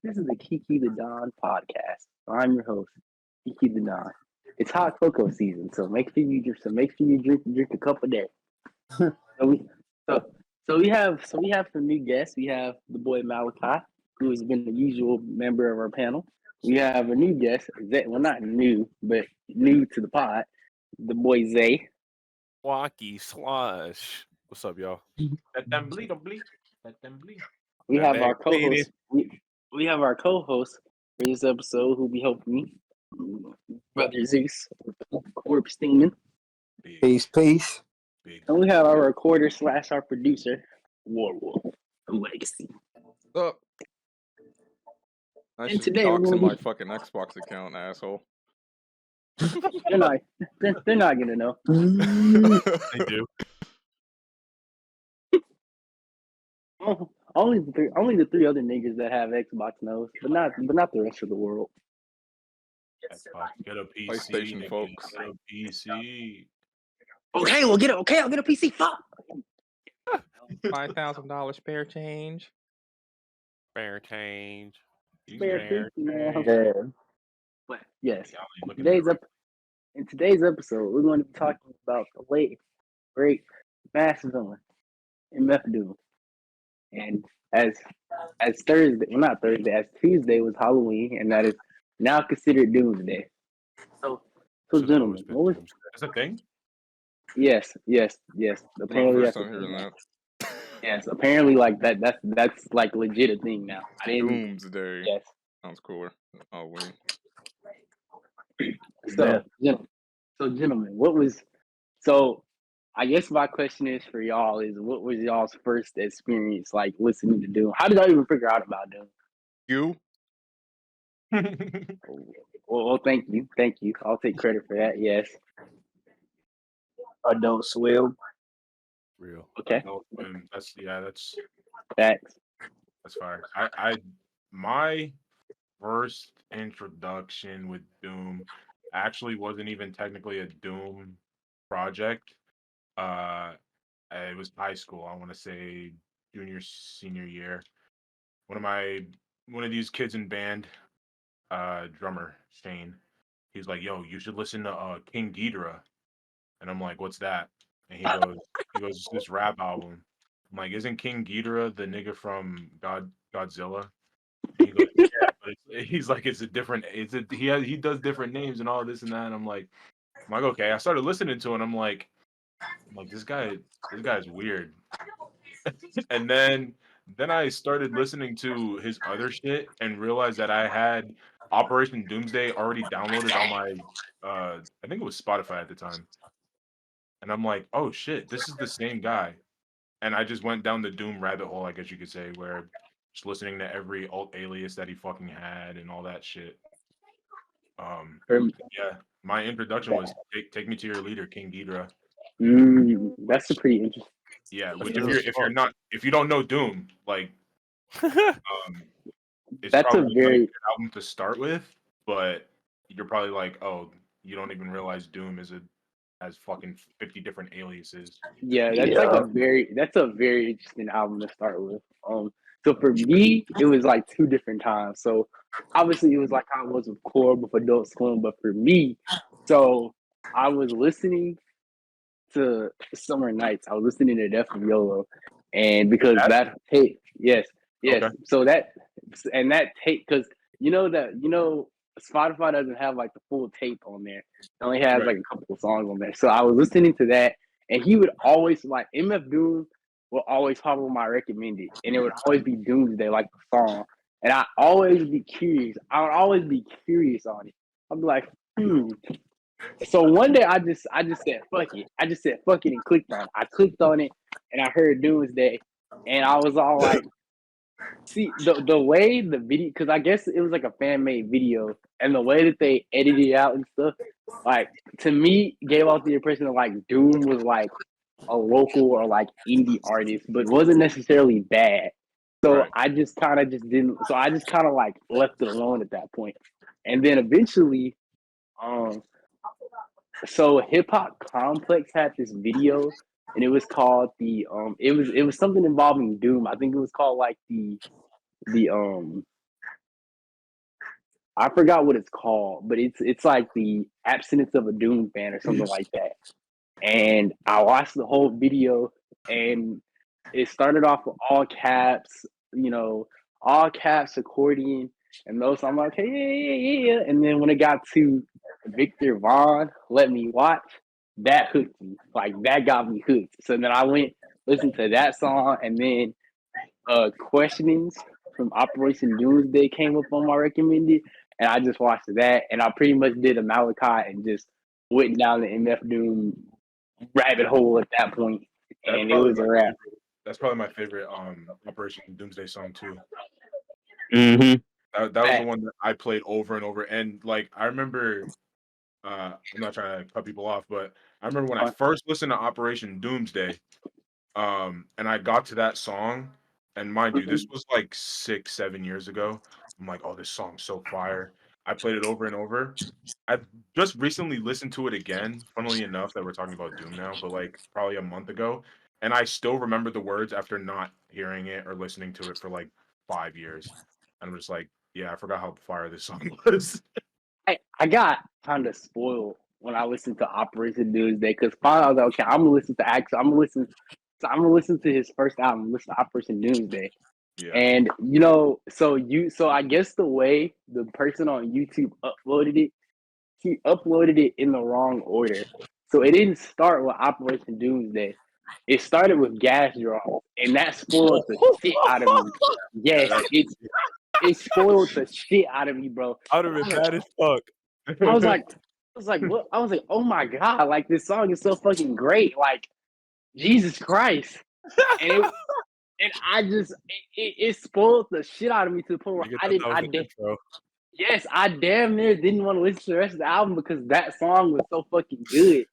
This is the Keke The D.O.N podcast. I'm your host, Keke The D.O.N. It's hot cocoa season, so make sure you drink a cup a day. So we so we have some new guests. We have the boy Malachi, who has been the usual member of our panel. We have a new guest, well not new, but new to the pod, the boy Zay. Blocky Slush. What's up, y'all? Let them bleed, don't bleed. Let them bleed. We That have our nigga bleeding. co-host. We have our co-host for this episode who be helping me, Brother Zeus, Corpse Demon. Peace. Big. And we have our recorder / our producer, Warwolf Legacy. Up. I And should be today we're doxing gonna my be- fucking Xbox account, asshole. They're not gonna know. They do. Only the three other niggas that have Xbox knows, but not the rest of the world. Xbox, get a PC. PlayStation, nigga, folks. Get a PC. Okay, I'll get a PC. Fuck. $5,000 spare change. Fair change. Spare Fair 50 now. change. Yeah. But yes, Y'all ain't looking at in today's episode, we're going to be talking about the late great Madvillainy and Madvillainy. And as Thursday, well not Thursday, as Tuesday was Halloween, and that is now considered Doomsday. So gentlemen, what was That's a thing? yes. Apparently First that's a time hearing thing. that. Yes, apparently like that's like legit a thing now. I didn't. Doomsday. Yes. Sounds cooler. Halloween. So gentlemen, what was so? I guess my question is for y'all is what was y'all's first experience like listening to Doom? How did y'all even figure out about Doom? You? Well, thank you. I'll take credit for that. Yes. Adult Swim. Real. Okay. No, that's Facts. fire. I my first introduction with Doom actually wasn't even technically a Doom project. It was high school. I want to say senior year. One of these kids in band, drummer Shane. He's like, "Yo, you should listen to King Ghidorah," and I'm like, "What's that?" And he goes, "It's this rap album." I'm like, "Isn't King Ghidorah the nigga from Godzilla?" And he goes, "Yeah," but he's like, "It's a different. He does different names and all this and that." And I'm like, okay. I started listening to it. And I'm like, this guy's weird. And then I started listening to his other shit and realized that I had Operation Doomsday already downloaded on my I think it was Spotify at the time. And I'm like, oh shit, this is the same guy. And I just went down the Doom rabbit hole, I guess you could say, where just listening to every alt alias that he fucking had and all that shit. Yeah, my introduction was take me to your leader, King Ghidorah. That's a pretty interesting. Yeah, which That's if you don't know Doom, like it's That's a probably very- a good album to start with, but you're probably like, oh, you don't even realize Doom has fucking 50 different aliases. Yeah, that's a very interesting album to start with. So for me, it was like two different times. So obviously it was like how it was with Core with Adult Swim, but for me, so I was listening to Summer Nights. I was listening to Death of YOLO, and because that tape, yes. Okay. So that tape, because you know Spotify doesn't have like the full tape on there. It only has like a couple of songs on there. So I was listening to that, and he would always like MF Doom will always pop on my recommended, and it would always be Doomsday like the song, and I always be curious. I would always be curious on it. I'd be like, So one day I just said fuck it. I just said fuck it and clicked on it. I clicked on it and I heard Doomsday, and I was all like, see the way the video, because I guess it was like a fan made video, and the way that they edited it out and stuff, like to me gave off the impression of like Doom was like a local or like indie artist, but wasn't necessarily bad. So I just kind of didn't. So I just kind of like left it alone at that point, and then eventually, so Hip Hop Complex had this video, and it was called it was something involving Doom. I think it was called like the I forgot what it's called, but it's like the abstinence of a Doom fan or something like that. And I watched the whole video, and it started off with all caps, all caps accordion, and those. I'm like, hey, yeah. And then when it got to Victor Vaughn, Let Me Watch, that hooked me. Like that got me hooked. So then I went listened to that song, and then Questionings from Operation Doomsday came up on my recommended, and I just watched that, and I pretty much did a Malachi and just went down the MF Doom rabbit hole at that point, and it was a wrap. That's probably my favorite Operation Doomsday song too. Mm-hmm. That was the one that I played over and over, and like I remember. I'm not trying to cut people off, but I remember when I first listened to Operation Doomsday, and I got to that song, and mind you, this was like 6-7 years ago. I'm like, oh, this song's so fire. I played it over and over. I just recently listened to it again, funnily enough that we're talking about Doom now, but like probably a month ago, and I still remember the words after not hearing it or listening to it for like 5 years. And I'm just like, yeah, I forgot how fire this song was. I got kind of spoiled when I listened to Operation Doomsday because finally I was like, okay, I'm gonna listen to his first album, listen to Operation Doomsday. Yeah. And so I guess the way the person on YouTube uploaded it, he uploaded it in the wrong order. So it didn't start with Operation Doomsday. It started with Gas Draw, and that spoiled the shit out of me. Yes, it spoiled the shit out of me, bro. I would have been bad as fuck. I was like, what? I was like, oh my god, like this song is so fucking great, like Jesus Christ, and it spoiled the shit out of me to the point where I damn near didn't want to listen to the rest of the album because that song was so fucking good.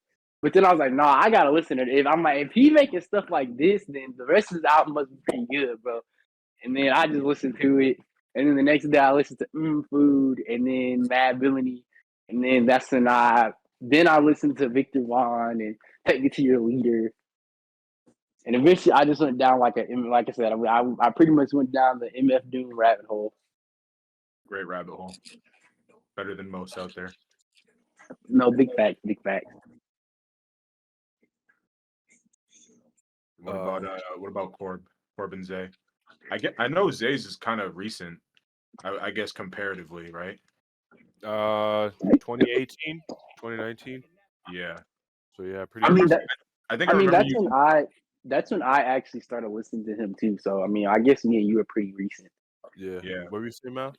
But then I was like, nah, I gotta listen to it. If he making stuff like this, then the rest of the album must be pretty good, bro. And then I just listened to it, and then the next day I listened to Food, and then Madvillainy, and then I listened to Victor Vaughn and Take It to Your Leader, and eventually I just went down like I said, I pretty much went down the MF Doom rabbit hole. Great rabbit hole. Better than most out there. No, big facts. What about Corbin Zay? I know Zay's is kind of recent. I guess comparatively, right? 2018, 2019. Yeah. So yeah, pretty. That's when I actually started listening to him too. So I guess me and you are pretty recent. Yeah. What were you saying, Mal?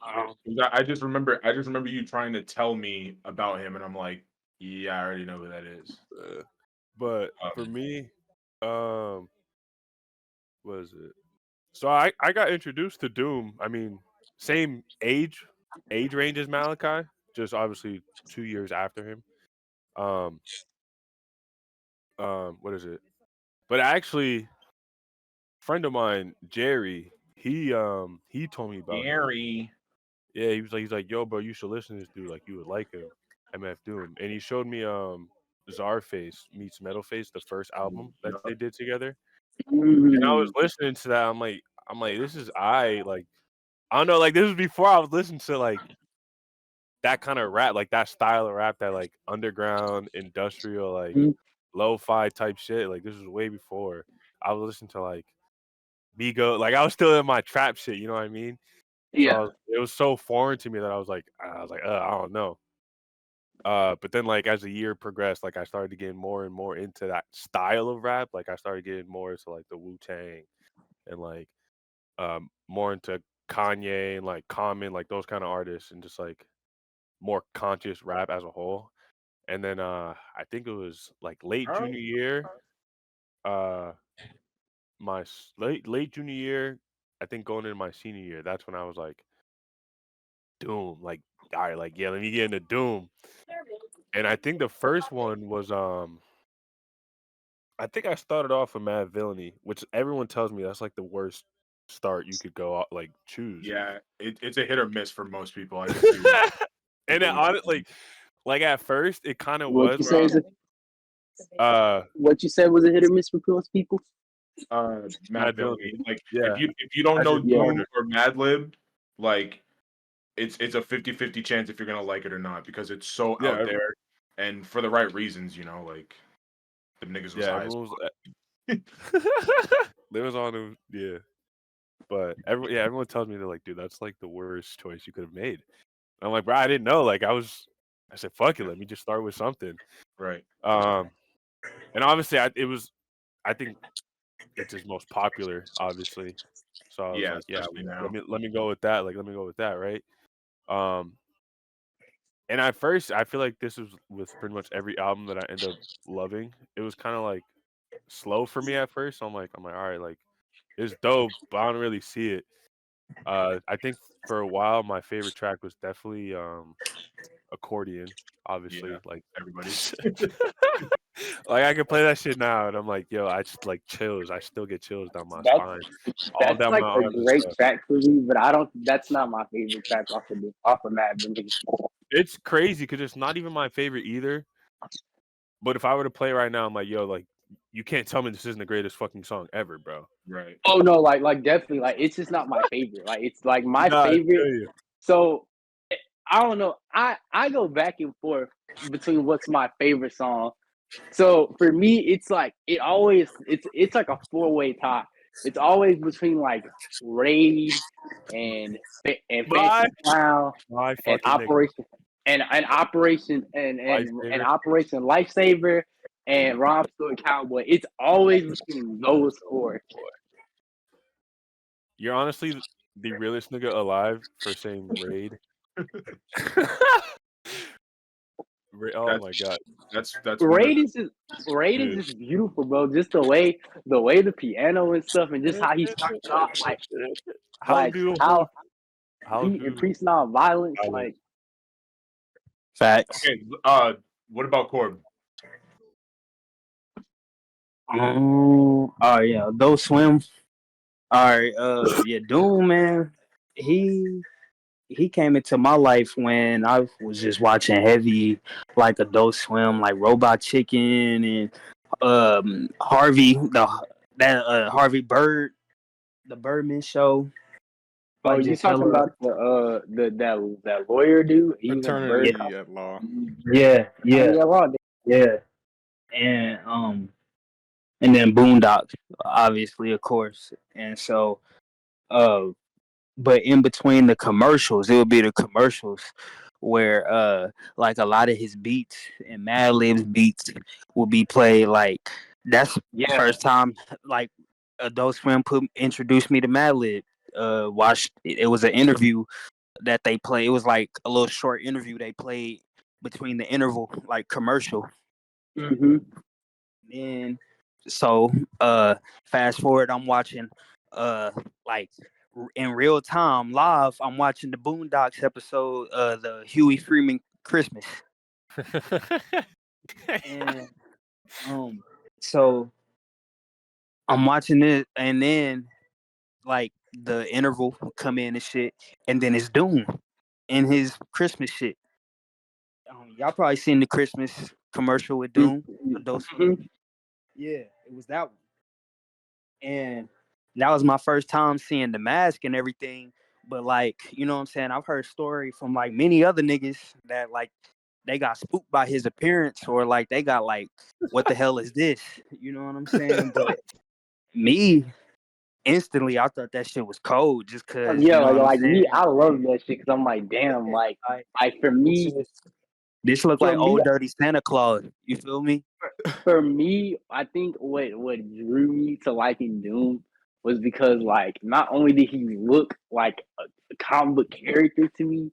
I just remember you trying to tell me about him, and I'm like, yeah, I already know who that is. But for me, what is it? So I got introduced to Doom. I mean, same age range as Malachi, just obviously 2 years after him. What is it? But actually, friend of mine, Jerry, he told me about him. Jerry. Yeah, he's like, yo, bro, you should listen to this dude. Like, you would like him, MF Doom. And he showed me Czarface meets Metalface, the first album that they did together. And I was listening to that. I'm like, this is I don't know, like this was before I was listening to like that kind of rap, like that style of rap, that like underground, industrial, like lo-fi type shit. Like this was way before I was listening to like Migo. Like I was still in my trap shit, you know what I mean? Yeah. So it was so foreign to me that I was like, I don't know. But then like as the year progressed, like I started getting more and more into that style of rap. Like I started getting more into like the Wu-Tang and like more into Kanye and like Common, like those kind of artists, and just like more conscious rap as a whole. And then I think it was like late junior year, late junior year, I think going into my senior year, that's when I was like, Doom, like, all right, like, yeah, let me get into Doom. And I think the first one was I think I started off with Madvillainy, which everyone tells me that's like the worst start you could go out, like choose. Yeah, it's a hit or miss for most people. I just do. And it honestly, like at first, it kind of What was. you say what you said was a hit or miss for most people? Madvillainy. Like yeah. if you don't know Doom or Madlib, like it's a 50-50 chance if you're gonna like it or not because it's so Yeah, out there and for the right reasons, you know, like the niggas was yeah. high as Everyone fuck. was. They was on them. Yeah, but everyone tells me they're like, dude, that's like the worst choice you could have made. And I'm like, bro, I didn't know. Like, I said, fuck it, let me just start with something. Right. Um, and obviously, I think it's his most popular, obviously. So I was Yeah, like, yeah, especially now. let me go with that. Like, let me go with that, right? Um, and at first, I feel like this was with pretty much every album that I end up loving. It was kind of like slow for me at first. So I'm like, all right, like it's dope, but I don't really see it. I think for a while, my favorite track was definitely accordion. Yeah, Obviously, like, everybody's. like I can play that shit now, and I'm like, yo, I just like chills. I still get chills down my That's spine, all that's down my like a arms and great stuff. track for me, but I don't. That's not my favorite track off of Madvillainy. It's crazy because it's not even my favorite either. But if I were to play right now, I'm like, yo, like you can't tell me this isn't the greatest fucking song ever, bro. Right. Oh no, like definitely, like it's just not my favorite. Like it's like my Nah, I favorite. feel you. So I don't know. I go back and forth between what's my favorite song. So for me, it's like it's like a four-way tie. It's always between like Raid and My Fancy Clown my and fucking nigga, and lifesaver. Operation Lifesaver and Rob Stewart Cowboy. It's always between those four. You're honestly the realest nigga alive for saying raid. Oh That's my god, that's one of Raid is just Raid is dude. just beautiful, bro. Just the way the piano and stuff, and just how he started off, How like do how he and do Priest non-violence, violence? like Facts. okay. What about Corb? Oh yeah, those swim. All right. Yeah, Doom, man. He came into my life when I was just watching heavy, like Adult Swim, like Robot Chicken and Harvey Harvey Bird, the Birdman show. oh, Like you just talking hella. about that lawyer dude? He was in the bird Yeah, Eternity at Law. yeah, yeah, yeah, well, yeah, and then Boondocks, obviously, of course, and so uh but in between the commercials, it would be the commercials where like a lot of his beats and Mad Lib's beats will be played. Like that's the yeah. first time like Adult Swim introduced me to Mad Lib. Watched it was an interview that they play. It was like a little short interview they played between the interval, like commercial. Mm-hmm. And so fast forward, I'm watching like in real time live, I'm watching the Boondocks episode, the Huey Freeman Christmas. And um so I'm watching it, and then like the interval will come in and shit, and then it's Doom in his Christmas shit. Y'all probably seen the Christmas commercial with Doom, Adult Swim. Mm-hmm. Yeah, it was that one. And that was my first time seeing the mask and everything. But like, you know what I'm saying? I've heard story from like many other niggas that like they got spooked by his appearance, or like they got like, what the hell is this? You know what I'm saying? But me, instantly, I thought that shit was cold, just cause, you Yeah, know what I'm like me, saying? I love that shit because I'm like, damn, Yeah, like, like for me, this look for like me, old dirty Santa Claus. You feel me? for me, I think what drew me to liking Doom was because like not only did he look like a comic book character to me,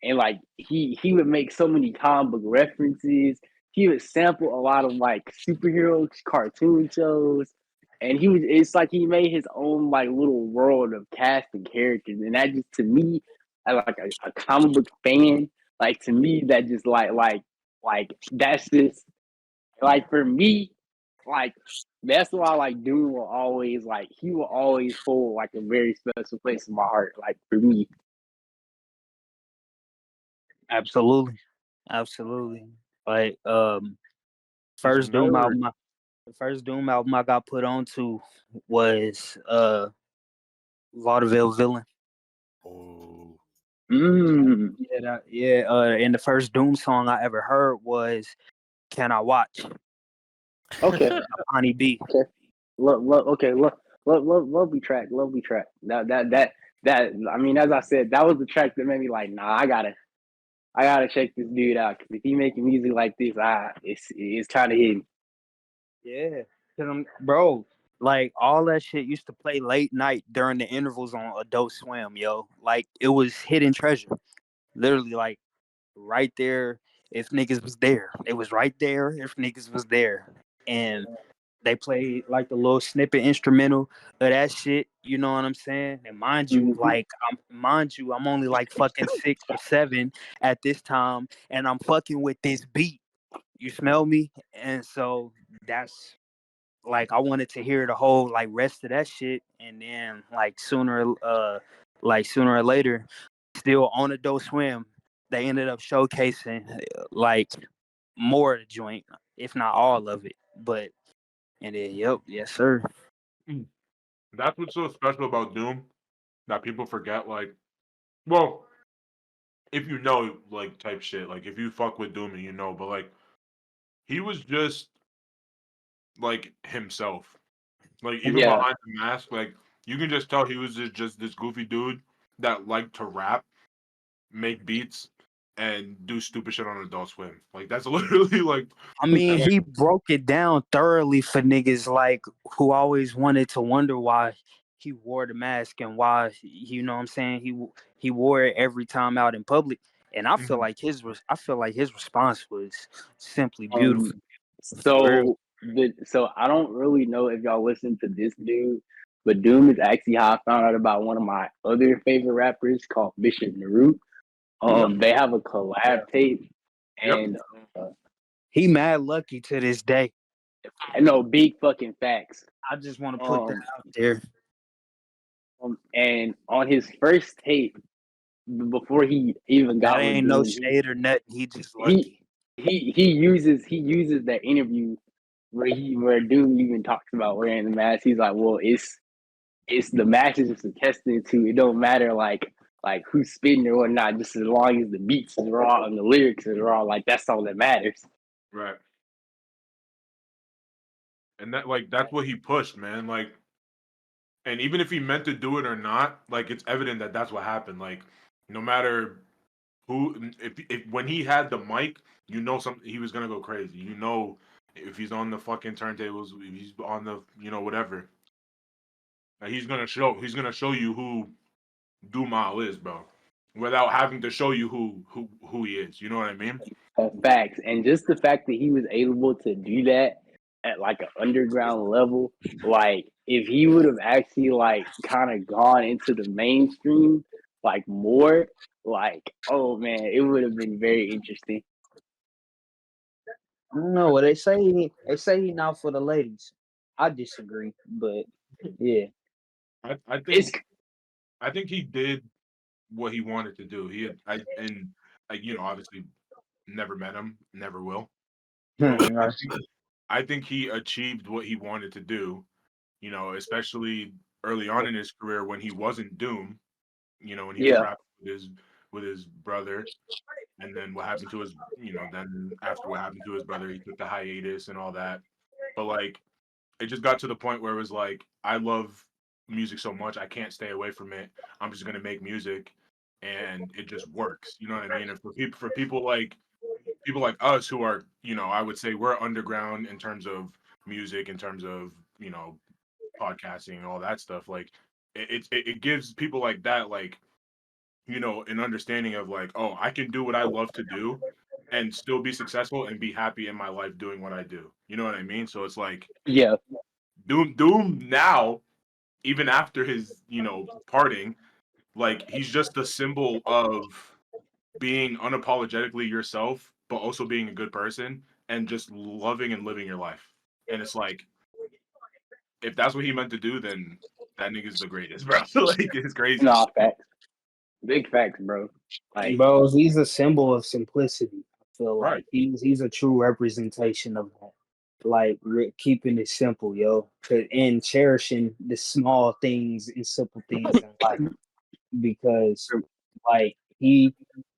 and like he would make so many comic book references. He would sample a lot of like superhero cartoon shows, and it's like he made his own like little world of cast and characters, and that just to me, as like a comic book fan, like to me that just like that's just like for me, like that's why like Doom will always like he will always hold like a very special place in my heart. Like for me, Absolutely. Absolutely. Like, He's first Doom another. album the first Doom album I got put onto was Vaudeville Villain. Oh, Mm. And the first Doom song I ever heard was "Can I Watch?" Okay. Honey B. Okay. Okay. Lovely track. Lovely track. That. I mean, as I said, that was the track that made me like, nah, I gotta check this dude out because if he making music like this, it's kind of hidden. Yeah, bro, like all that shit used to play late night during the intervals on Adult Swim, yo. Like it was hidden treasure, literally, like right there. If niggas was there, it was right there. If niggas was there, and they played like the little snippet instrumental of that shit. You know what I'm saying? And mind you, Mm-hmm. I'm only like fucking 6 or 7 at this time, and I'm fucking with this beat. You smell me? And so that's like I wanted to hear the whole like rest of that shit, and then sooner or later, still on Adult Swim, they ended up showcasing like more of the joint, if not all of it. But and then yes sir. That's what's so special about Doom that people forget. Like, well, if you know, like, type shit. Like, if you fuck with Doom and you know, but like, he was just like himself. Like, even Yeah. behind the mask, like you can just tell he was just this goofy dude that liked to rap, make beats, and do stupid shit on Adult Swim. Like, that's literally like. I mean, Like, he broke it down thoroughly for niggas like who always wanted to wonder why he wore the mask and why you know what I'm saying he wore it every time out in public. And I feel mhm. like I feel like his response was simply beautiful. Um. For real. So I don't really know if y'all listen to this dude, but Doom is actually how I found out about one of my other favorite rappers called Bishop Naru. They have a collab tape, Yep. and He mad lucky to this day. I know big fucking facts. I just want to put that Um, out there. and on his first tape, before he even That got with ain't no Doom, shade or nothing. He just he lucky. he uses that interview where Doom even talks about wearing the mask. He's like, well, it's the mask is just a testament to it don't matter like who's spitting or whatnot, just as long as the beats is raw and the lyrics is raw, like that's all that matters. Right. And that, like, that's what he pushed, man. Like, and even if he meant to do it or not, like, it's evident that that's what happened. Like, no matter who, if when he had the mic, you know, something he was gonna go crazy. You know, if he's on the fucking turntables, if he's on the, whatever, he's gonna show you who Dumal is, bro, without having to show you who he is. You know what I mean? Facts. And just the fact that he was able to do that at like an underground level, like if he would have actually like kind of gone into the mainstream like more, like oh man, it would have been very interesting. I don't know what they say. They say he not for the ladies. I disagree, but yeah. I It's think he did what he wanted to do. He had, and like, obviously never met him, never will. But like, I think he achieved what he wanted to do. Especially early on in his career when he wasn't Doom. When he was yeah, rapping with his brother, and then what happened to his, then after what happened to his brother, he took the hiatus and all that. But like, it just got to the point where it was like, I love music so much, I can't stay away from it. I'm just gonna make music, and it just works. You know what I mean? And for people like us who are, I would say we're underground in terms of music, in terms of podcasting and all that stuff. Like, it gives people like that, like, an understanding of like, oh, I can do what I love to do and still be successful and be happy in my life doing what I do. You know what I mean? So it's like, yeah, Doom now, even after his, parting, like, he's just a symbol of being unapologetically yourself, but also being a good person and just loving and living your life. And it's like, if that's what he meant to do, then that nigga's the greatest, bro. Like, it's crazy. no facts, big facts, bro. Like Bro, he's a symbol of simplicity. I feel Right. like he's a true representation of that. Like keeping it simple, yo, and cherishing the small things and simple things in life. Because like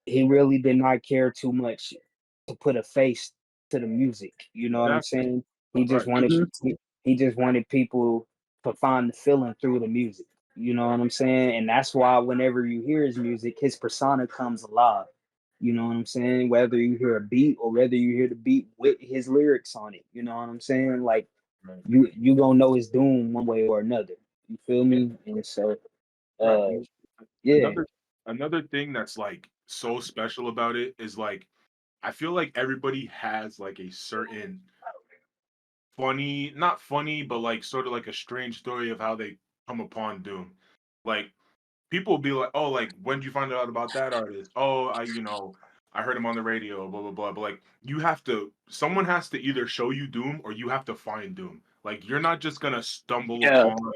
he really did not care too much to put a face to the music. You know what I'm Exactly. saying? He just Right. wanted he just wanted people to find the feeling through the music. You know what I'm saying? And that's why whenever you hear his music, his persona comes alive. You know what I'm saying? Whether you hear a beat or whether you hear the beat with his lyrics on it. You know what I'm saying? Like Right. you gonna know his doom one way or another. You feel Yeah. me? And so Right. yeah. Another thing that's like so special about it is like I feel like everybody has like a certain funny, not funny, but like sort of like a strange story of how they come upon Doom. Like people will be like, "Oh, like when did you find out about that artist?" "Oh, I heard him on the radio." Blah blah blah. But like someone has to either show you Doom or you have to find Doom. Like you're not just gonna stumble Yeah, upon,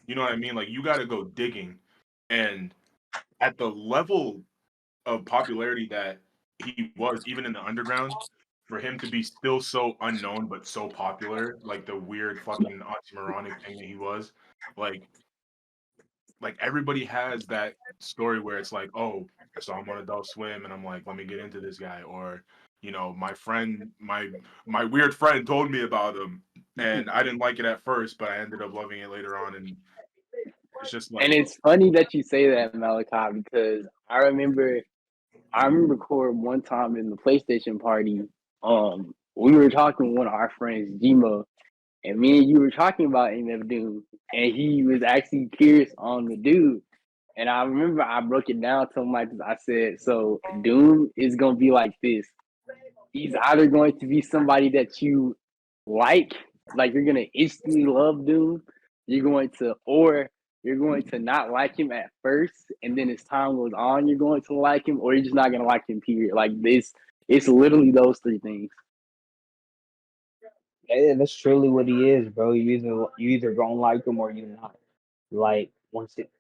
you know what I mean? Like you got to go digging, and at the level of popularity that he was, even in the underground, for him to be still so unknown but so popular, like the weird fucking oxymoronic thing that he was, like everybody has that story where it's like, oh, I saw him on Adult Swim, and I'm like, let me get into this guy, or my friend, my weird friend told me about him, and I didn't like it at first, but I ended up loving it later on, and it's just and like, it's funny that you say that, Malachi, because I remember Cord one time in the PlayStation party. We were talking with one of our friends, Gmo, and me and you were talking about MF Doom, and he was actually curious on the dude. And I remember I broke it down to him like this. I said, "So Doom is gonna be like this. He's either going to be somebody that you like you're gonna instantly love Doom. Or you're going to not like him at first, and then as time goes on, you're going to like him, or you're just not gonna like him. Period. Like this, it's literally those three things. Yeah, that's truly what he is, bro. You either gonna like him or you not. Like once it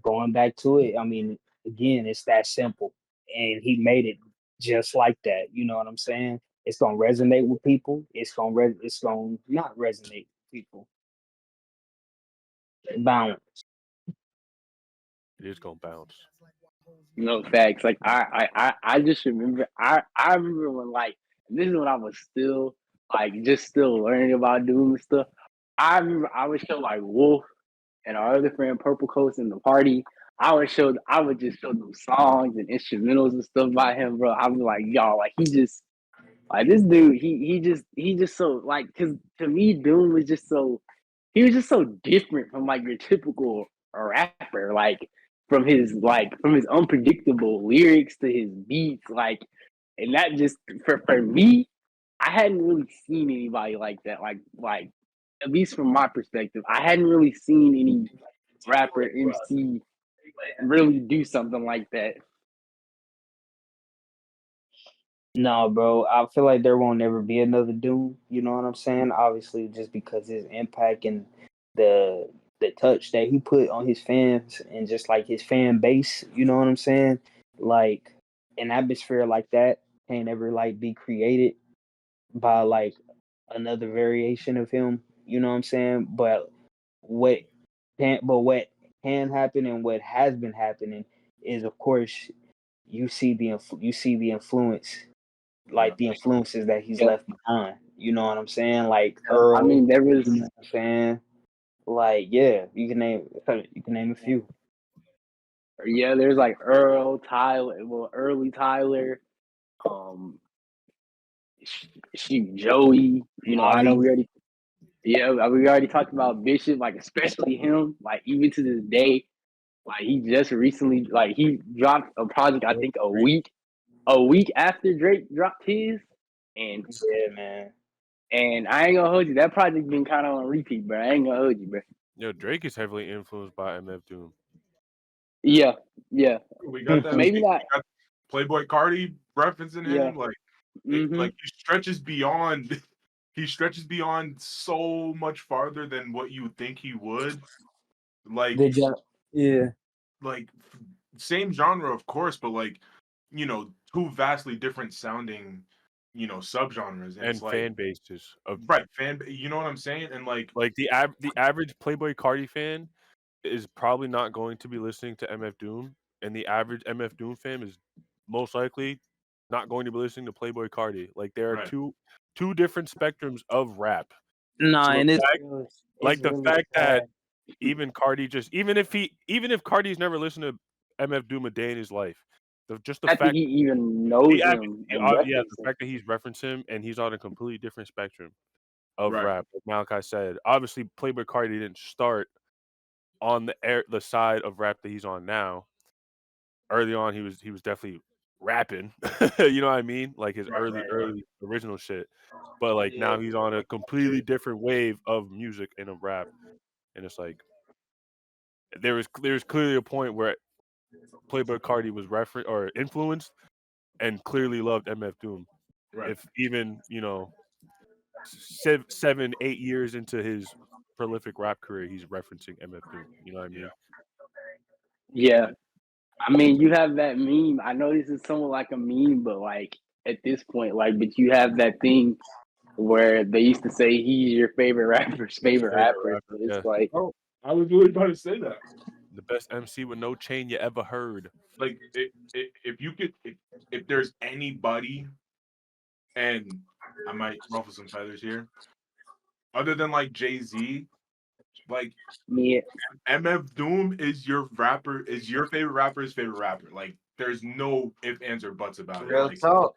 going back to it, I mean, again, it's that simple. And he made it just like that. You know what I'm saying? It's gonna resonate with people. It's gonna not resonate with people. Balance. It is gonna bounce. Facts. Like I just remember I remember when like this is when I was still like just still learning about Doom and stuff. I remember I would show like Wolf and our other friend Purple Coast in the party. I would just show them songs and instrumentals and stuff by him, bro. I was like, y'all, like he just like this dude, he just so like cause to me Doom was just so he was just so different from like your typical rapper, from his unpredictable lyrics to his beats, like and that just for me, I hadn't really seen anybody like that. Like at least from my perspective, I hadn't really seen any rapper MC really do something like that. No, bro. I feel like there won't ever be another Doom. You know what I'm saying? Obviously, just because his impact and the the touch that he put on his fans and just like his fan base. You know what I'm saying? Like an atmosphere like that can't ever like be created by like another variation of him. You know what I'm saying? What what can happen and what has been happening is, of course, you see the influence, yeah, like the influences that he's Yeah, left behind. You know what I'm saying? Like I Earl. mean there was You know what I'm saying? Like yeah, you can name a few. there's like Earl Tyler, well early Tyler, um, she Joey. I know Wally. we already talked about Bishop, like especially him, like even to this day, like he just recently like he dropped a project I think a week after Drake dropped his, and Yeah, man. I ain't gonna hold you, that project been kind of on repeat, bro. I ain't gonna hold you, bro. Drake is heavily influenced by MF Doom. Yeah, yeah, we got that. maybe We not. got Playboy Cardi referencing Yeah, him, like mm-hmm. like he stretches beyond. He stretches beyond so much farther than what you would think he would. Like, Good job. Yeah. like same genre, of course, but like, two vastly different sounding, subgenres, and it's And like, fan bases of right, you know what I'm saying? And like the average Playboy Cardi fan is probably not going to be listening to MF Doom and the average MF Doom fan is most likely not going to be listening to Playboy Cardi. Like there are Right. two different spectrums of rap. Nah, So and the it's fact, really, it's like the really fact that sad. even Cardi just even if Cardi's never listened to MF Doom a day in his life, just the I think fact he even knows he actually, him and yeah, references the him. fact that he's referenced him and he's on a completely different spectrum of Right. rap. Like Malachi said, obviously Playboy Cardi didn't start on the side of rap that he's on now. Early on, he was definitely rapping. You know what I mean? Like his Right. Right. Right. early original shit. But like Yeah. now he's on a completely different wave of music and of rap, and it's like there was clearly a point where Playboy Cardi was referenced or influenced and clearly loved MF Doom. Right. If even 7, 8 years into his prolific rap career, he's referencing MF Doom. You know what I Yeah. mean? Yeah, I mean, you have that meme. I know this is somewhat like a meme, but like at this point, like, but you have that thing where they used to say he's your favorite rapper's favorite Favorite rapper. rapper, So it's yeah. like, Oh, I was really about to say that. The best MC with no chain you ever heard. Like, if you could, if there's anybody, and I might ruffle some feathers here, other than like Jay-Z, like yeah, MF Doom is your rapper, is your favorite rapper's favorite rapper. Like, there's no ifs, ands, or buts about it. Real talk.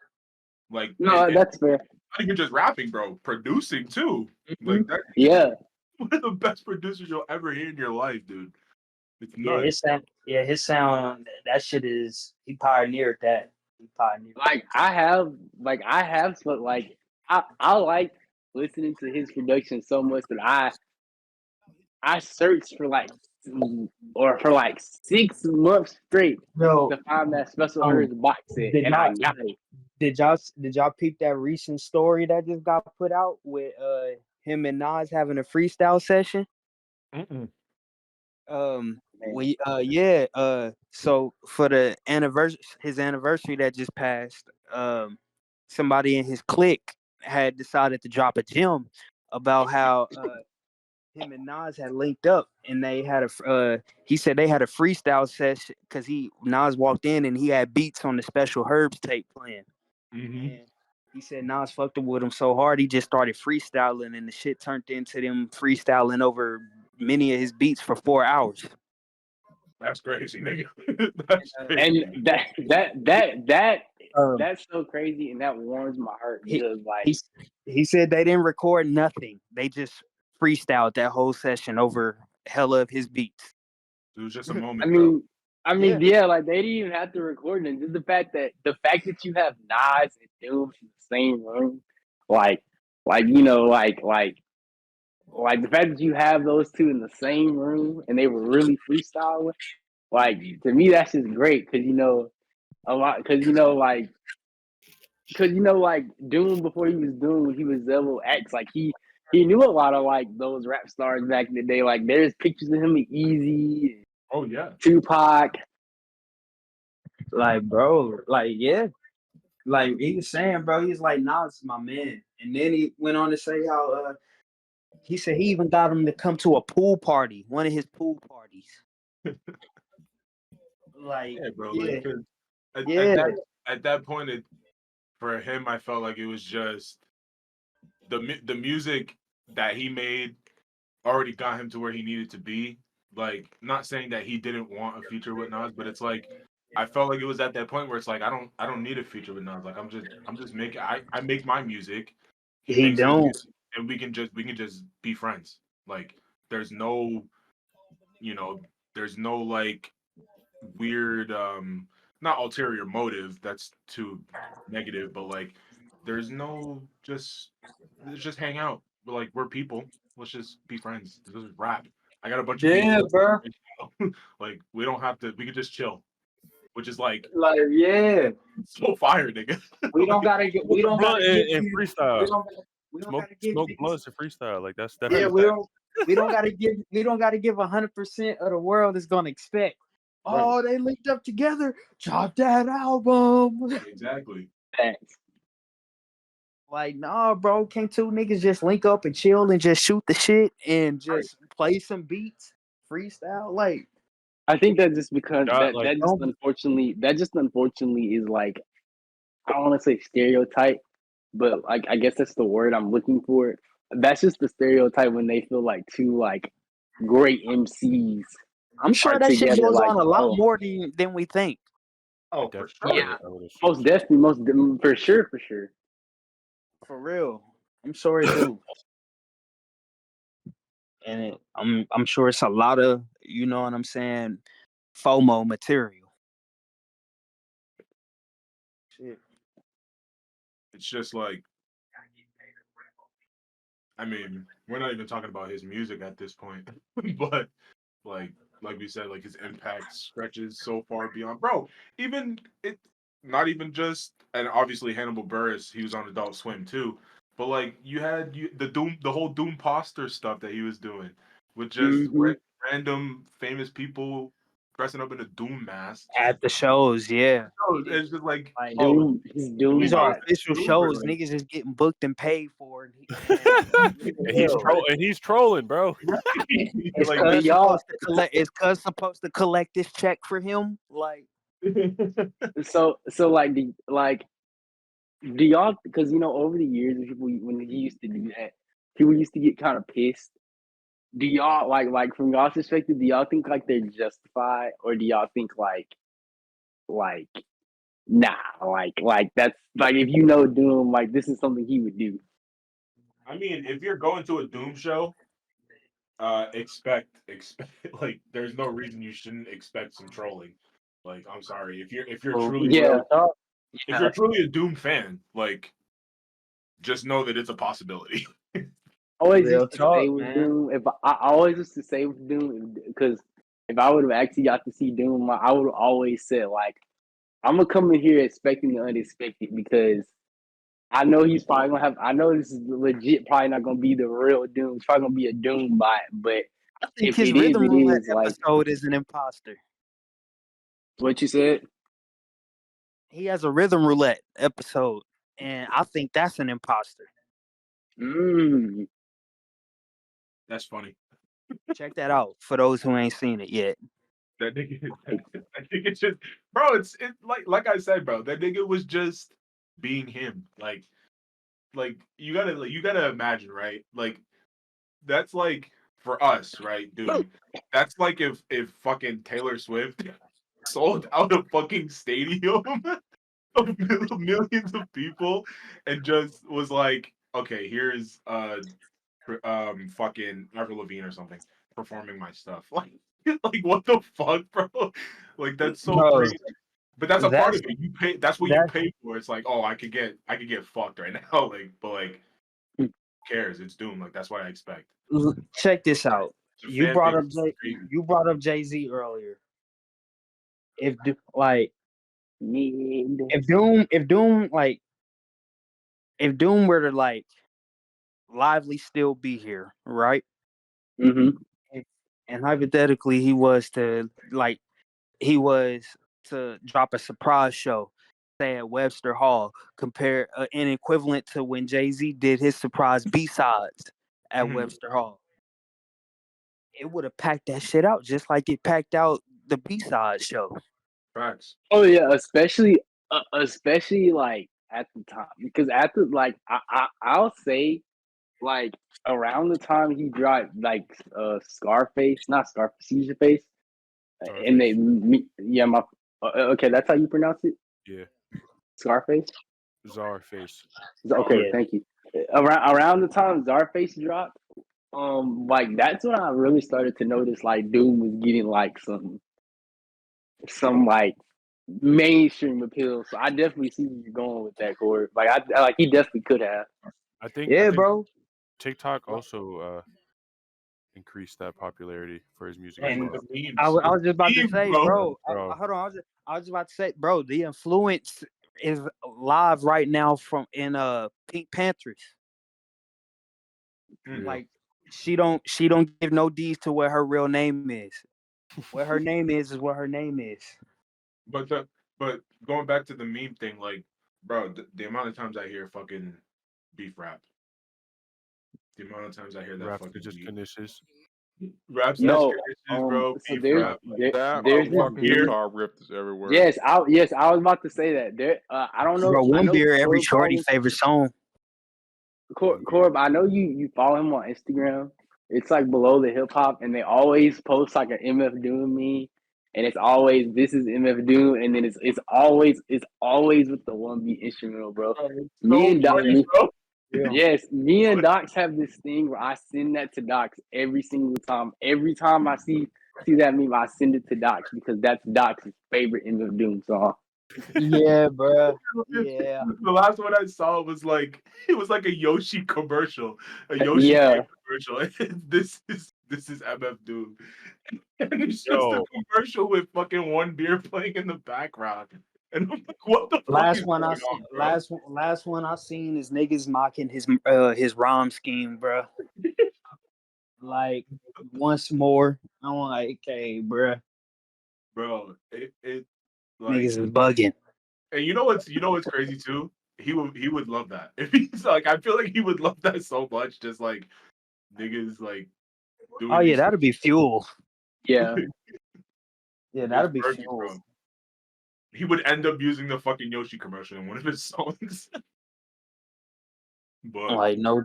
no, And that's fair. not even just rapping, bro, producing too. Mhm. Like that, Yeah, one of the best producers you'll ever hear in your life, dude. It's Yeah, nuts. his sound, that shit is, he pioneered that. He pioneered. but like I like listening to his production so much that I searched for like for like 6 months straight Yo, to find that Special Hers box set, did and I y'all got it. did y'all peep that recent story that just got put out with him and Nas having a freestyle session? Mm-mm. Man. So for the his anniversary that just passed, somebody in his clique had decided to drop a gem about how him and Nas had linked up, and they had he said they had a freestyle session because Nas walked in and he had beats on the Special Herbs tape playing, Mm-hmm. and he said Nas fucked with him so hard he just started freestyling, and the shit turned into them freestyling over many of his beats for 4 hours. That's crazy, nigga. That's And crazy. Um, that's so crazy, and that warms my heart he, because like he said they didn't record nothing. They just freestyled that whole session over hella of his beats. It was just a I moment, bro. mean, Yeah. yeah, like they didn't even have to record it. Just the fact that you have Nas and Doom in the same room, like like the fact that you have those two in the same room and they were really freestyling, like to me that's just great because a lot because Doom before he was Doom he was Level X, like he knew a lot of like those rap stars back in the day. Like there's pictures of him with Easy, Oh yeah. Tupac. Like, bro, like, yeah. Like he was saying, bro, he's like, Nas is my man. And then he went on to say how he said he even got him to come to a pool party, one of his pool parties. Like, Yeah, bro. yeah, Like 'cause at, yeah. at that point, for him, I felt like it was just the music that he made already got him to where he needed to be. Like, not saying that he didn't want a feature with Nas, but it's like I felt like it was at that point where it's like I don't need a feature with Nas. Like I'm just making I make my music, he He makes his don't. music, and we can just be friends. Like there's no there's no like weird not ulterior motive, that's too negative, but like there's no just let's just hang out. We're people. Let's just be friends. This is rap. I got a bunch of beats. Yeah, bro. Like we don't have to. We could just chill, which is like Like, yeah. so fire, nigga. We don't Like, gotta get. We Smoke a don't blunt gotta give. and We freestyle. don't. We don't Smoke gotta give smoke niggas. blunts and freestyle. Like that's Yeah, definitely we don't. We don't gotta give. We don't gotta give 100% of the world is gonna expect. Right. Oh, they linked up together. Drop that album. Exactly. Thanks. Like, nah, bro. Can't two niggas just link up and chill and just shoot the shit and just play some beats, freestyle? Like, I think that just because Not like that just unfortunately is like, I don't want to say stereotype, but like I guess that's the word I'm looking for. That's just the stereotype when they feel like two like great MCs I'm are sure that shit together. goes Like, on a lot oh more than we think. Oh, for definitely, sure. I would assume most so. definitely, for sure, for sure. For real. I'm sure it do. And I'm sure it's a lot of, you know what I'm saying, FOMO material. Shit. It's just like, I mean, we're not even talking about his music at this point, but like like we said, like his impact stretches so far beyond. Bro, even it, not even just, and obviously Hannibal Buress, he was on Adult Swim too. But like the whole Doom poster stuff that he was doing with just Hmm. random famous people dressing up in a Doom masks. At the shows, yeah. No, it's just like, Like oh, His let me Doom these are buy bot. official Doom or shows. like Niggas is getting booked and paid for, and And he's hell. trolling, bro. Is like But cuz y'all, supposed to collect? Is cuz supposed to collect this check for him? Like, so like do y'all, because over the years people when he used to do that, people used to get kind of pissed. Do y'all like from y'all's perspective? Do y'all think like they're justified, or do y'all think like nah, like that's like if Doom, like this is something he would do. I mean, if you're going to a Doom show, expect like there's no reason you shouldn't expect some trolling. Like, I'm sorry, if you're for truly Yeah, real talk. if Yeah. you're truly a Doom fan, like just know that it's a possibility. always Real used to say talk, with man. Doom. If I always used to say with Doom, because if I would have actually got to see Doom, I would have always said like I'm gonna come in here expecting the unexpected, because I know he's probably gonna have. I know this is legit. Probably not gonna be the real Doom. It's probably gonna be a Doom bot. But I think if his it is, rhythm it roulette is like episode is an imposter. what you said. He has a rhythm roulette episode, and I think that's an imposter. Mm. That's funny. Check that out for those who ain't seen it yet. That nigga, I think it's just, bro. It's like I said, bro. That nigga was just being him. Like you gotta imagine, right? Like that's like for us, right, dude? That's like if fucking Taylor Swift sold out a fucking stadium of millions of people and just was like, okay, here's fucking Avril Lavigne or something performing my stuff. Like what the fuck, bro? Like that's so Bro, crazy. But that's a part that's of it. You pay. That's what you that's pay for. It's like, oh, I could get fucked right now. Like, but like, who cares? It's Doom. Like that's what I expect. check this out. The fan base is crazy. You brought up Jay-Z earlier. Like Mid. if Doom were to like lively still be here, right? Mm-hmm. And hypothetically he was to drop a surprise show, say at Webster Hall, compare an equivalent to when Jay-Z did his surprise B-sides at Mhm. Webster Hall. It would have packed that shit out just like it packed out the B-side show. Facts. Oh yeah, especially like at the time, because at the like I'll say like around the time he dropped like Scarface, not Scarface, Seizure Face, and Starface. yeah, my okay, that's how you pronounce it, Yeah. Scarface. Czarface. Okay, Yeah. thank you. Around the time Czarface dropped, like that's when I really started to notice like Doom was getting like some like mainstream appeal. So I definitely see where you're going with that, Corey. Like I like he definitely could have. I Yeah, think bro. TikTok also increased that popularity for his music as And well. The memes. I It's was just about to memes, say, bro. bro. Bro, Hold on. I was about to say, bro. The influence is live right now from in Pink Panthers. Mm. yeah. Like she don't give no D's to what her real name is. What her name is what her name is. But but going back to the meme thing, like, bro, the amount of times I hear fucking beef rap, the amount of times I hear that Rap fucking just beat, finishes. Raps No, escalations, bro. so Beef rap. That there's this fucking beer. guitar riff is everywhere. yes, I was about to say that. There, I don't know. Bro, I one know beer every Corb shorty follows favorite song. Corb. I know you follow him on Instagram. It's like below the hip hop, and they always post like an MF Doom me, and it's always this is MF Doom, and then it's always with the one beat instrumental, bro. Bro, it's Me so and Doc, funny, bro. Yeah. yes, me and Docs have this thing where I send that to Docs every single time. Every time I see that meme, I send it to Docs because that's Docs' favorite MF Doom song. Yeah, bro. Yeah. The last one I saw was like it was like a Yoshi commercial, a Yoshi Yeah, game commercial. And this is MF Doom, and it's just a Yo, commercial with fucking one beer playing in the background. And I'm like, what the fuck is Last one I going seen. on, bro? Last one I seen is niggas mocking his rhyme scheme, bro. Like once more, I'm like, okay, bro. Bro, it like, Niggas is bugging. and you know what's crazy too? He would love that if he's like, I feel like he would love that so much. Just like niggas like Oh doing yeah, these. that'd be fuel. yeah. Yeah, It's that'd be perfect, fuel. bro. He would end up using the fucking Yoshi commercial in one of his songs. But Like no,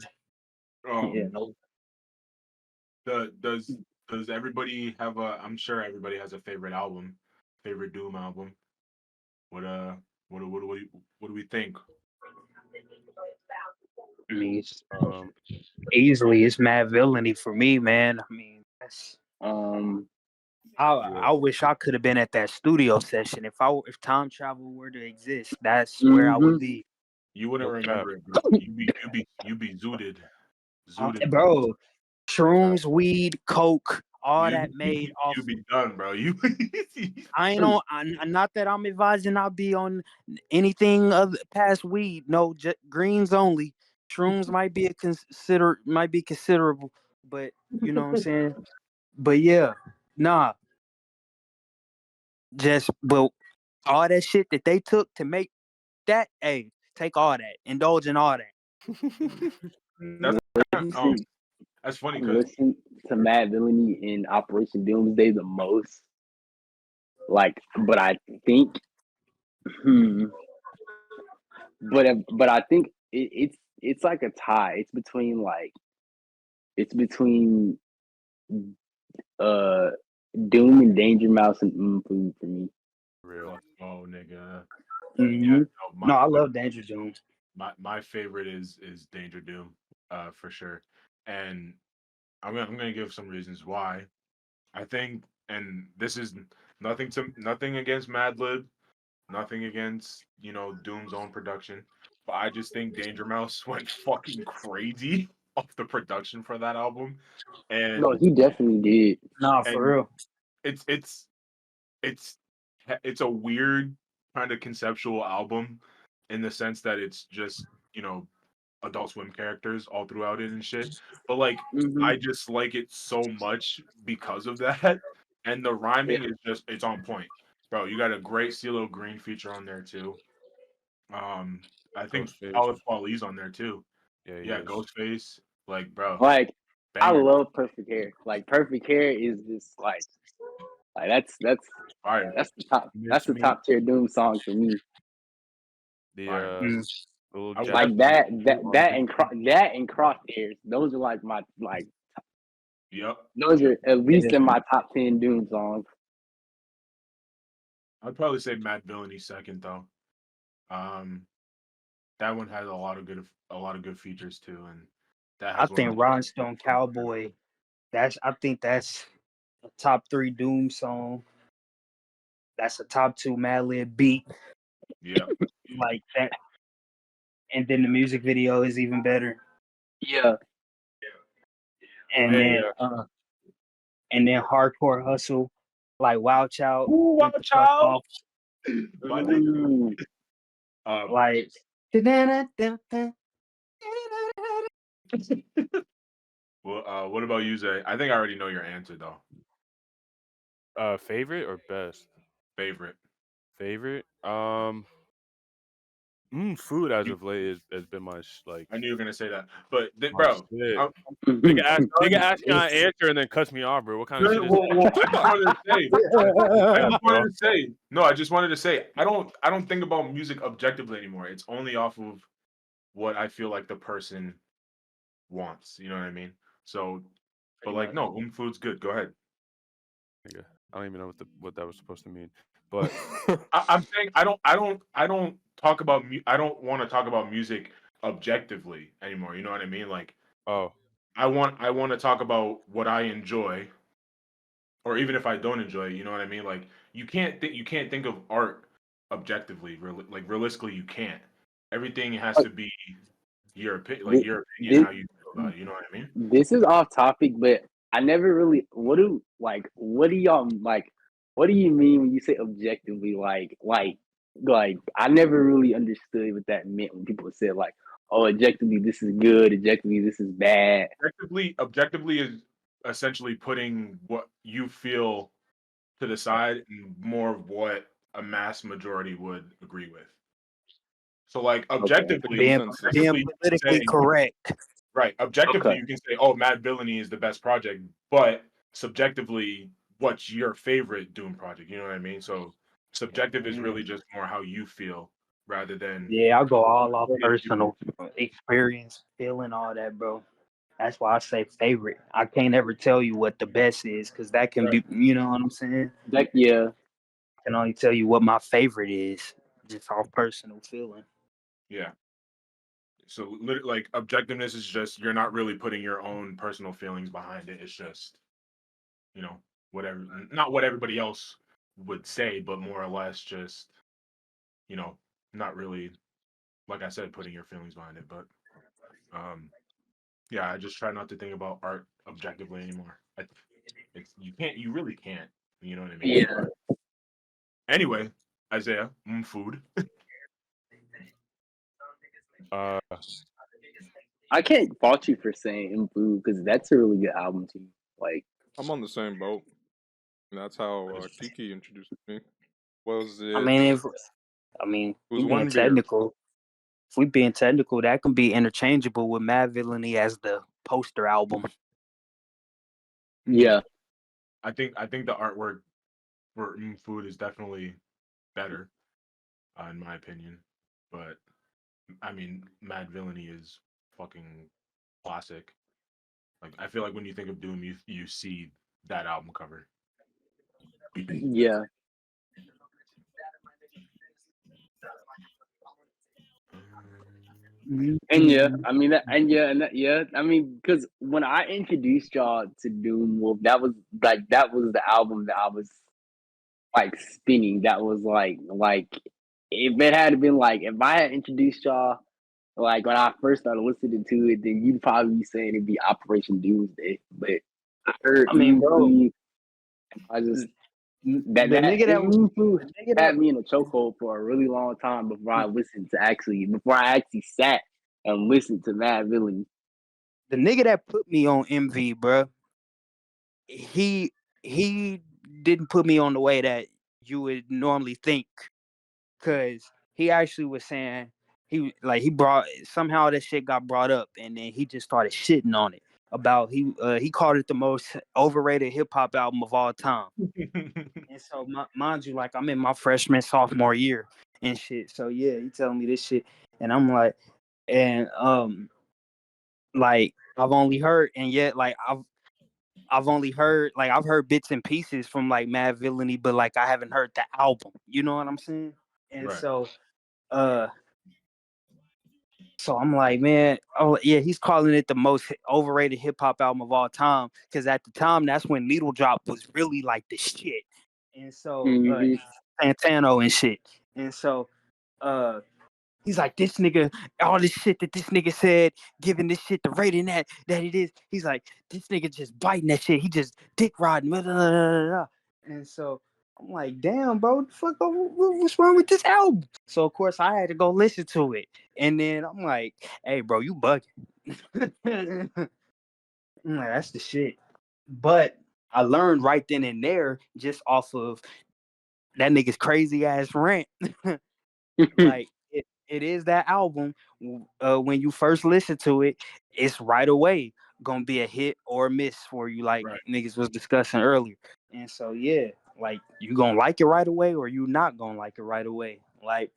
yeah, um, no. the does everybody have a? I'm sure everybody has a favorite album, favorite Doom album. What what do we think? I mean, um, easily it's Madvillainy for me, man. I mean, that's. Um, yeah, I wish I could have been at that studio session. If time travel were to exist, that's where I would mhm. be. You wouldn't no cap, remember it, bro. You be zooted, bro. Bro, no cap. shrooms, weed, coke, all You that made off. you be done, bro. You I ain't on. Not that I'm advising I'll be on anything other past weed. No, greens only. Shrooms might be considerable, but you know what I'm saying. But yeah, nah, just but all that shit that they took to make that, hey, take all that, indulge in all that. that's listen, that's funny because listen to Mad Villainy in Operation Doomsday the most. Like, but I think, hmm, but I think it's like a tie. It's between uh Doom and Danger Mouse and Food for me. Real. let's go, nigga. Yeah, Hmm. no, No, I love Danger Jones. my favorite is Danger Doom, for sure. And I'm gonna give some reasons why. I think, and this is nothing against Madlib, nothing against Doom's own production, but I just think Danger Mouse went fucking crazy off the production for that album, No, and he definitely did. Nah, for and real. it's it's it's it's a weird kind of conceptual album in the sense that it's just Adult Swim characters all throughout it and shit. But like, Hmm. I just like it so much because of that, and the Yeah. rhyming is it's on point, bro. You got a great CeeLo Green feature on there too. Um, I think Ghostface. Talib Kweli's on there too. Yeah, he Yeah, is. Ghostface, like, bro, Like, I banger, love Perfect Hair. Like, Perfect Hair is just like fire. that's the top. That's Miss the me. top tier Doom song for me. The Fire. Mm. little I would Jack. Like definitely. that and Crosshairs. Those are like my like. Yep. Those Yep. are at Yeah. least in my top 10 Doom songs. I'd probably say Madvillainy second though. Um, that one has a lot of good features too, and that I has one of think Rhinestone Cowboy. I think that's a top 3 Doom song. That's a top 2 Madlib beat. yeah. Like that. And then the music video is even better. Yeah. And Hey, then Hardcore Hustle, like Wow Child, ooh, Rip the watch Fuck out! Off. My nigga. Mm. Like Well, what about you, Zay? I think I already know your answer though. Favorite or best? Favorite. Favorite. Food as of late has been my like I knew you were gonna say that, but my bro, shit. I'm, Nigga ask me an answer and then cuts me off, bro. What kind of shit is that? well, I just wanted to say, I just wanted to say, I don't think about music objectively anymore. It's only off of what I feel like the person wants. You know what I mean? So, but like, no, food's good. Go ahead. Nigga, I don't even know what that was supposed to mean. But I'm saying I don't talk about I don't want to talk about music objectively anymore. You know what I mean? Like, oh, I want to talk about what I enjoy, or even if I don't enjoy it. You know what I mean? Like, you can't think of art objectively. Like, realistically, you can't. Everything has to be your opinion, like your opinion, this, how you feel about it. You know what I mean? this is off topic, but I never really. What do y'all like? What do you mean when you say objectively? Like I never really understood what that meant when people said like, "Oh, objectively this is good. Objectively this is bad." Objectively is essentially putting what you feel to the side and more of what a mass majority would agree with. So, like, Okay. The being consensus. objectively, you can politically say, correct. right, objectively, Okay. you can say, oh, Madvillainy is the best project, but subjectively, what's your favorite Doom project? You know what I mean? So, subjective is really just more how you feel rather than Yeah, I go all off majority of people. personal experience, feeling all that, bro. That's why I say favorite. I can't ever tell you what the best is because that can Right. be, you know what I'm saying? Yeah. I can only tell you what my favorite is, just off personal feeling. Yeah. So, like, objectiveness is just you're not really putting your own personal feelings behind it. It's just, you know, whatever, not what everybody else would say, but more or less just, you know, not really, like I said, putting your feelings behind it. But, um, yeah, I just try not to think about art objectively anymore. You really can't. You know what I mean? Yeah. But anyway, Isaiah, food. uh, I can't fault you for saying Improve because that's a really good album too. Like, I'm on the same boat. And that's how Keke introduced me. Was I it? mean, It we was being one beer. technical. If we being technical, that can be interchangeable with Madvillainy as the poster album. yeah, I think the artwork for food is definitely better, in my opinion. But I mean, Mad Villainy is fucking classic. Like, I feel like when you think of Doom, you see that album cover. yeah. And yeah, I mean, yeah. I mean, because when I introduced y'all to Doom Wolf, that was the album that I was like spinning. That was like if it had been like if I had introduced y'all like when I first started listening to it, then you'd probably be saying it'd be Operation Doomsday. But I heard I mean, bro, Food, I just the that nigga that was Food the nigga that had me in a chokehold for a really long time before I actually sat and listened to Mad Villain. the nigga that put me on MV, bro. He didn't put me on the way that you would normally think, cause he actually was saying he brought somehow that shit got brought up, and then he just started shitting on it about he called it the most overrated hip hop album of all time. And so mind you, like I'm in my freshman sophomore year and shit. So yeah, he telling me this shit, and I'm like, and like I've only heard, and yet like I've only heard like I've heard bits and pieces from like Mad Villainy, but like I haven't heard the album. You know what I'm saying? And Right. uh so I'm like, man, oh yeah, he's calling it the most overrated hip hop album of all time. Cause at the time that's when Needle Drop was really like the shit. And so Mm-hmm. Santano and shit. And so he's like, this nigga, all this shit that this nigga said, giving this shit the rating that it is. He's like, this nigga just biting that shit. He just dick riding. Blah, blah, blah, blah, blah. And so I'm like, damn, bro, what the fuck, what's wrong with this album? So of course I had to go listen to it. And then I'm like, hey, bro, you bugging. I'm like, that's the shit. But I learned right then and there, just off of that nigga's crazy ass rant. Like it is that album. When you first listen to it, it's right away gonna be a hit or a miss for you, like Right. niggas was discussing earlier. And so yeah, like you gonna like it right away or you not gonna like it right away. Like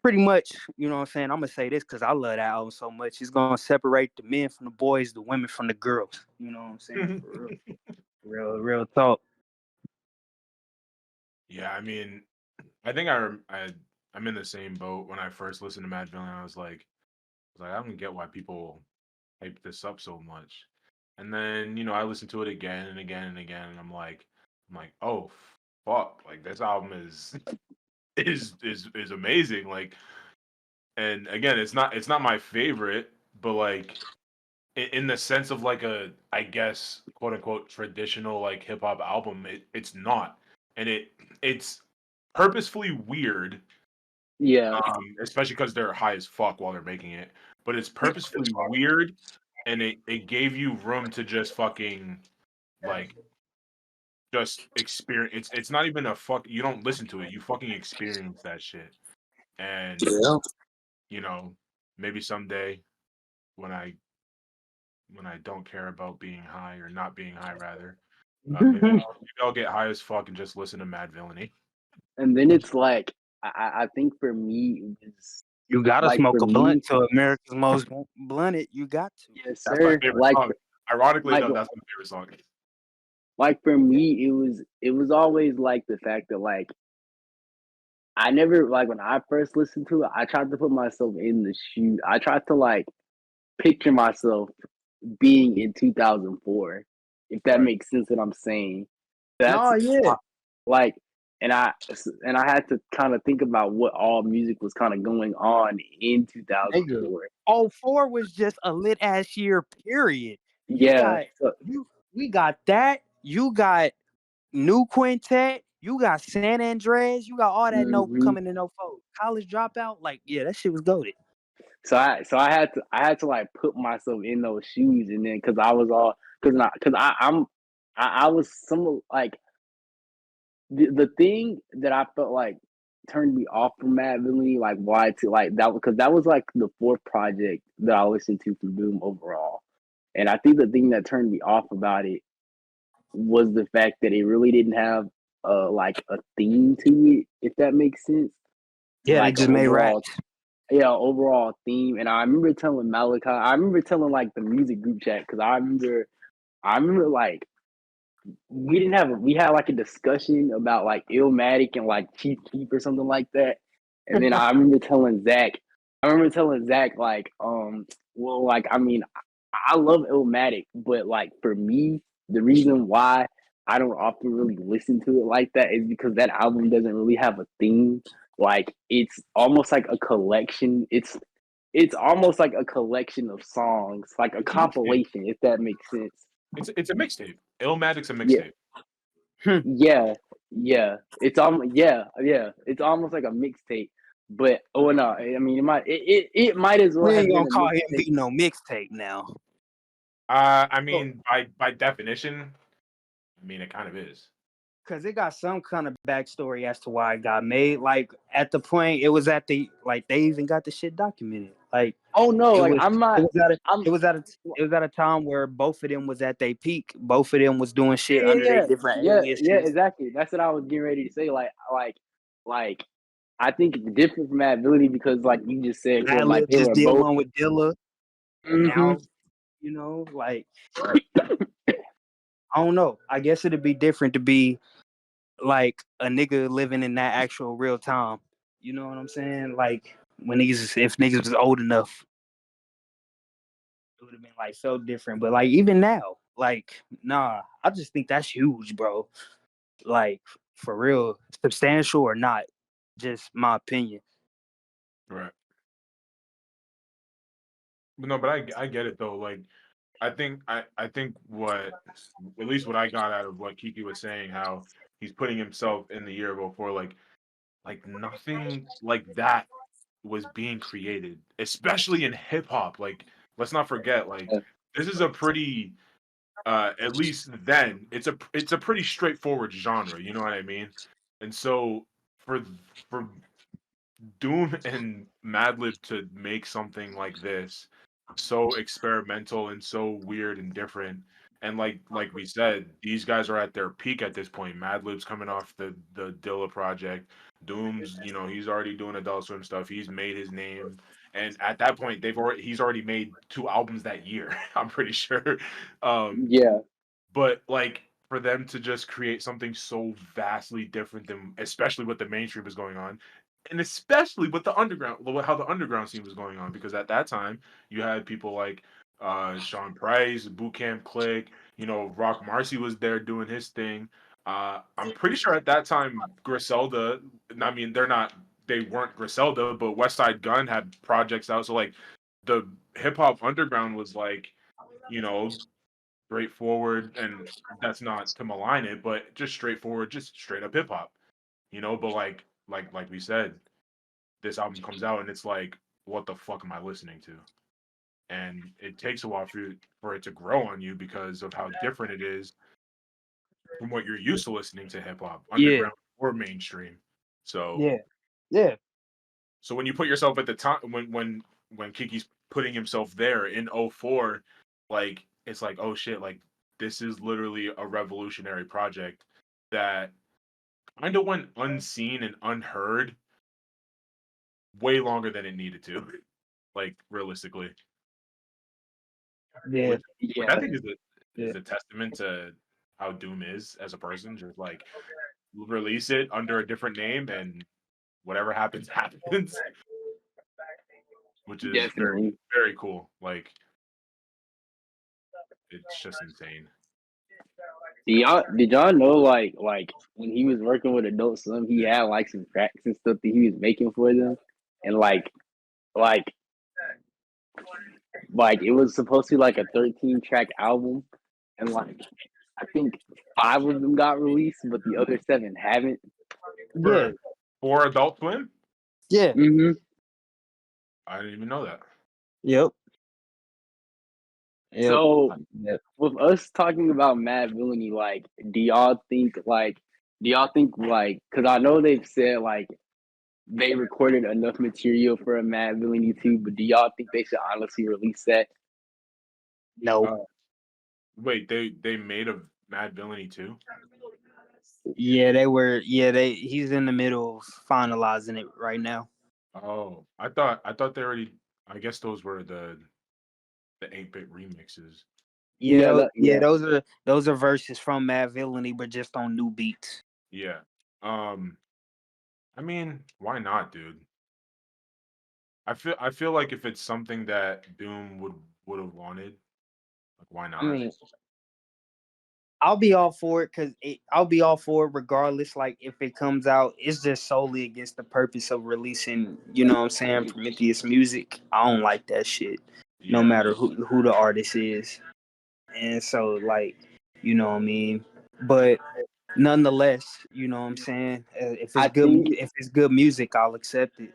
pretty much, you know what I'm saying? I'm gonna say this because I love that album so much. It's gonna separate the men from the boys, the women from the girls. You know what I'm saying? For real talk. Yeah, I mean, I think I'm in the same boat. When I first listened to Madvillainy, I don't get why people hype this up so much. And then I listened to it again and again and again, and I'm like, oh fuck, like this album is is amazing. Like, and again, it's not my favorite, but like in the sense of like a, I guess, quote unquote traditional like hip hop album, it's not, and it's purposefully weird, Yeah. especially because they're high as fuck while they're making it. But it's purposefully weird, and it gave you room to just fucking like just experience. It's not even a fuck. You don't listen to it. You fucking experience that shit, and Yeah. you know maybe someday when I don't care about being high or not being high rather. Maybe I'll get high as fuck and just listen to Madvillainy. And then it's like I think for me it was You gotta like for smoke a blunt me, to America's Most Blunted. You got to. yes That's my sir. favorite song. Ironically Like enough, that's my favorite song. like for me it was always like the fact that like I never like when I first listened to it, I tried to put myself in the shoe. I tried to like picture myself being in 2004, if that Right. makes sense what I'm saying. That's No, yeah. like, and I had to kind of think about what all music was kind of going on in Nigga. 2004. Oh, 04 was just a lit ass year, period. You Yeah, got so, you we got that. You got New Quintet, you got San Andreas, you got all that no mhm. coming to no fold. College dropout, like, yeah, that shit was goaded. So I had to like put myself in those shoes, and then because I was all because I was some like the thing that I felt like turned me off from Mad Villainy, like why to like that because that was like the fourth project that I listened to from Boom overall, and I think the thing that turned me off about it was the fact that it really didn't have like a theme to it, if that makes sense, Yeah, they like an just made overall raps. yeah overall theme. And I remember telling Malachi, I remember telling like the music group chat because I remember like we had like a discussion about like Illmatic and like Chief Keef or something like that. And then I remember telling Zach like, well, like I mean, I love Illmatic, but like for me, the reason why I don't often really listen to it like that is because that album doesn't really have a theme. Like it's almost like a collection. It's almost like a collection of songs, like a It's a mixtape. compilation, if that makes sense. It's a mixtape. Illmatic's a Yeah, mixtape. yeah, yeah. Yeah. It's almost like a mixtape. But oh no, I mean it might as well We have ain't been gonna a call him mixtape. be no mixtape now. I So mean, by definition, I mean it kind of is. Cause it got some kind of backstory as to why it got made. Like at the point it was at the like they even got the shit documented. Like oh no, it like was I'm it not was at a I'm it was at a time where both of them was at their peak. Both of them was doing shit yeah, under their yeah, different yeah, yeah, aliases. exactly. That's what I was getting ready to say. Like I think it's different from ability because like you just said, because Ad like Lib they just were did both one with Dilla, and hmm now like I don't know. I guess it'd be different to be like a nigga living in that actual real time. You know what I'm saying? Like when niggas, if niggas was old enough, it would have been like so different. But like even now, like nah, I just think that's huge, bro. Like for real, substantial or not, just my opinion. Right. But no, but I get it though. Like I think what at least what I got out of what Kiki was saying, how he's putting himself in the year before, like nothing like that was being created, especially in hip hop. Like let's not forget, like this is a pretty at least then it's a pretty straightforward genre. You know what I mean? And so for for Doom and Madlib to make something like this so experimental and so weird and different. And like we said, these guys are at their peak at this point. Madlib's coming off the Dilla project. Doom's, he's already doing Adult Swim stuff. He's made his name. And at that point, he's already made 2 albums that year, I'm pretty sure. Um, Yeah, but like for them to just create something so vastly different than especially what the mainstream is going on, and especially with the underground, how the underground scene was going on, because at that time you had people like Sean Price, Boot Camp Click, Rock Marcy was there doing his thing. I'm pretty sure at that time Griselda, I mean they weren't Griselda, but West Side Gun had projects out. So like the hip hop underground was like, you know, straightforward, and that's not to malign it, but just straightforward, just straight up hip hop, But like we said, this album comes out and it's like, what the fuck am I listening to? And it takes a while for it to grow on you because of how different it is from what you're used to listening to hip hop, Yeah, underground or mainstream. So yeah, yeah, so when you put yourself at the top, when Kiki's putting himself there in '04, like it's like, oh shit, like this is literally a revolutionary project that kind of went unseen and unheard way longer than it needed to, like realistically, yeah, which I yeah. think yeah. is a testament to how Doom is as a person. Just like release it under a different name and whatever happens happens, which is very Definitely. very cool. Like it's just insane. Did y'all know like when he was working with Adult Swim, he had like some tracks and stuff that he was making for them, and like like it was supposed to be like a 13-track album, and like I think 5 of them got released, but the other 7 haven't. Yeah, For Adult Swim, yeah, Hmm. I didn't even know that. yep, yep, So yep. with us talking about Madvillainy, like, do y'all think like, because I know they've said like they recorded enough material for a Madvillainy 2, but do y'all think they should honestly release that? No, Uh, Wait, they made a Madvillainy too? yeah, they were. Yeah, He's in the middle of finalizing it right now. Oh, I thought they already. I guess those were the 8-bit remixes. Yeah, Yeah, that, yeah. those are verses from Madvillainy, but just on new beats. Yeah. Um. I mean, why not, dude? I feel like if it's something that Doom would have wanted, like why I not? mean, I'll be all for it because I'll be all for it regardless. Like if it comes out, it's just solely against the purpose of releasing. You know what I'm saying? Prometheus music. I don't like that shit. No Yeah. matter who the artist is, and so like, you know what I mean. But nonetheless, you know what I'm saying. I think If it's good music, I'll accept it. I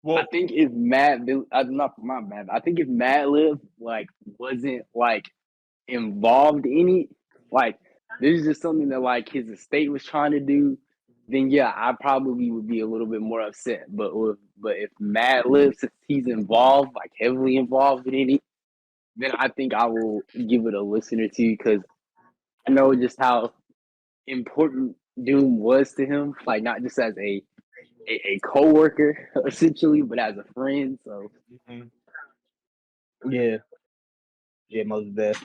Well, think if not my bad. I think if Madlib like wasn't like involved in it, like this is just something that like his estate was trying to do, then yeah, I probably would be a little bit more upset. But if Madlib, since he's involved, like heavily involved in it, then I think I will give it a listen or two because I know just how important Doom was to him, like not just as a co-worker essentially, but as a friend. So mhm. Yeah, yeah, most best.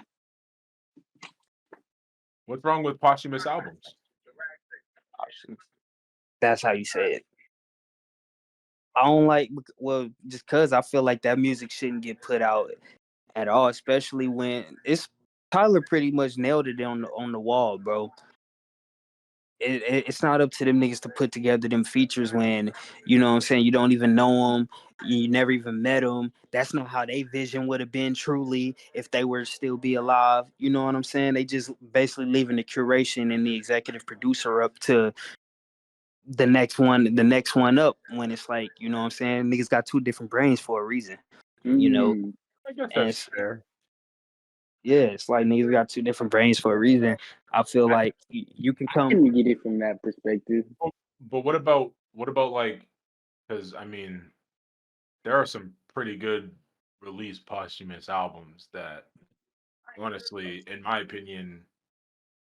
What's wrong with posthumous albums? That's how you say it. I don't like just cause I feel like that music shouldn't get put out at all, especially when it's Tyler pretty much nailed it on the wall, bro. It's not up to them niggas to put together them features when you know what I'm saying you don't even know them, you never even met them. That's not how they vision would have been truly if they were to still be alive. You know what I'm saying? They just basically leaving the curation and the executive producer up to the next one up when it's like you know what I'm saying niggas got two different brains for a reason, you know. mm, I guess And that's fair. yeah, it's like niggas got two different brains for a reason. I feel I, like you can I come. can get it from that perspective. but what about like because I mean, there are some pretty good released posthumous albums that, honestly, in my opinion,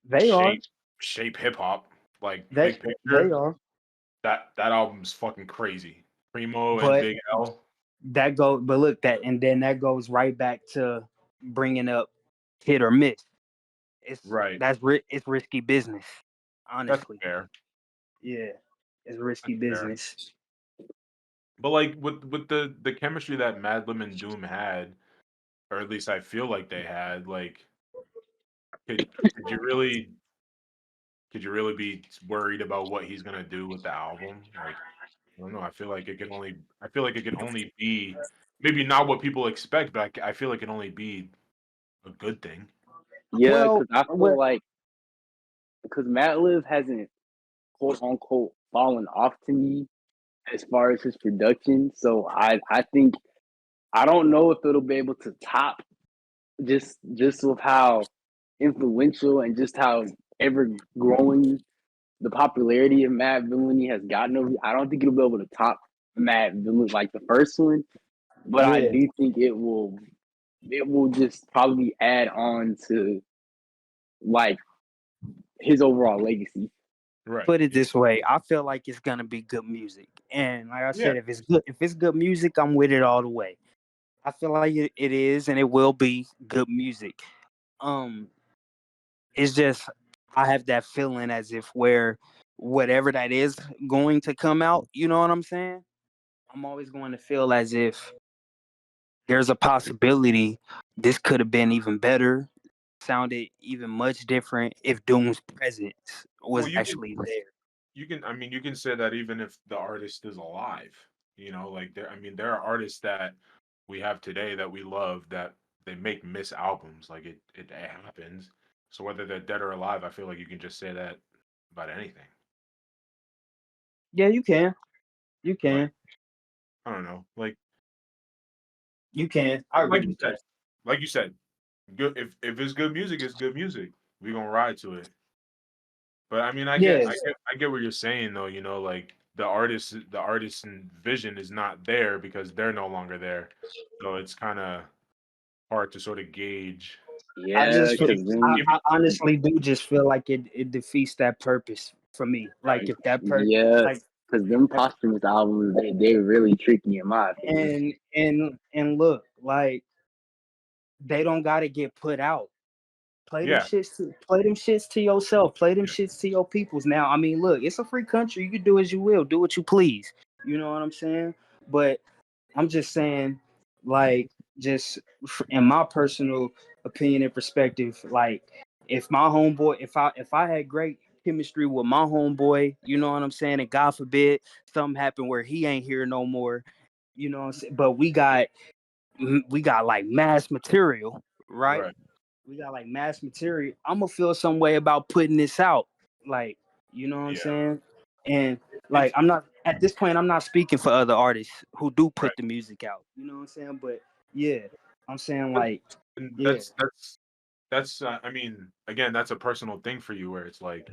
They are. shape shape hip hop. Like They Big they Picture, are. that album's fucking crazy. Primo and But Big L. but look, and then that goes right back to bringing up hit or miss. Right. It's risky business, That's honestly. fair. Yeah, it's That's risky fair. business. But like with the chemistry that Madlib and Doom had, or at least I feel like they had, like could could you really could you really be worried about what he's gonna do with the album? Like, I don't know. I feel like it can only be maybe not what people expect, but I feel like it can only be a good thing. Yeah, Well, because I feel what? like because Madlib hasn't quote unquote fallen off to me as far as his production. So I think I don't know if it'll be able to top just with how influential and just how ever growing the popularity of Madvillainy has gotten over. I don't think it'll be able to top Madvillainy like the first one, but I Yeah. do think it will just probably add on to like his overall legacy. Right. Put it this way, I feel like it's gonna be good music, and like I Yeah. said, if it's good music, I'm with it all the way. I feel like it is, and it will be good music. Um, it's just I have that feeling as if where whatever that is going to come out, you know what I'm saying? I'm always going to feel as if there's a possibility this could have been even better, sounded even much different if Doom's presence Well, was actually there. I mean you can say that even if the artist is alive. Like there are artists that we have today that we love that they make miss albums. Like it happens. So whether they're dead or alive, I feel like you can just say that about anything. Yeah, you can. You Like can. I don't know. You can. I agree Like you with said, that. like you said, good if it's good music, it's good music. We gonna ride to it. But I mean, Yes. I get what you're saying though. Like the artist's vision is not there because they're no longer there. So it's kind of hard to sort of gauge. I Yeah, just feel, because then I honestly do just feel like it defeats that purpose for me. Like Right. if that yeah, like because them posthumous albums they're really tricky in my opinion. and look, like they don't gotta get put out. Yeah. Play them shits to yourself. Play them Yeah. shits to your peoples. Now, I mean, look, it's a free country. You can do as you will, do what you please. You know what I'm saying? But I'm just saying, like, just in my personal opinion and perspective, like, if my homeboy, if I had great chemistry with my homeboy, you know what I'm saying, and God forbid something happened where he ain't here no more, you know what I'm saying. But we got like mass material, right? Right. We got like mass material. I'm gonna feel some way about putting this out, like, you know what I'm Yeah. saying. And like It's I'm not at this point, I'm not speaking for other artists who do right. put the music out, you know what I'm saying. But yeah, I'm saying But like, and yeah, that's I mean, again, that's a personal thing for you where it's like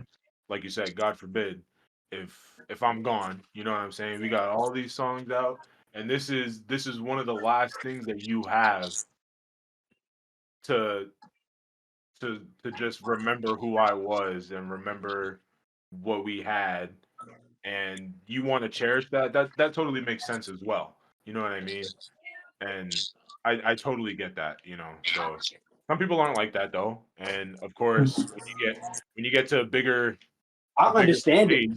you said, God forbid if I'm gone, you know what I'm saying? We got all these songs out and this is one of the last things that you have to to just remember who I was and remember what we had and you want to cherish that totally makes sense as well. You know what I mean? And I totally get that, So some people aren't like that though. And of course, when you get to I a bigger understand it. stage,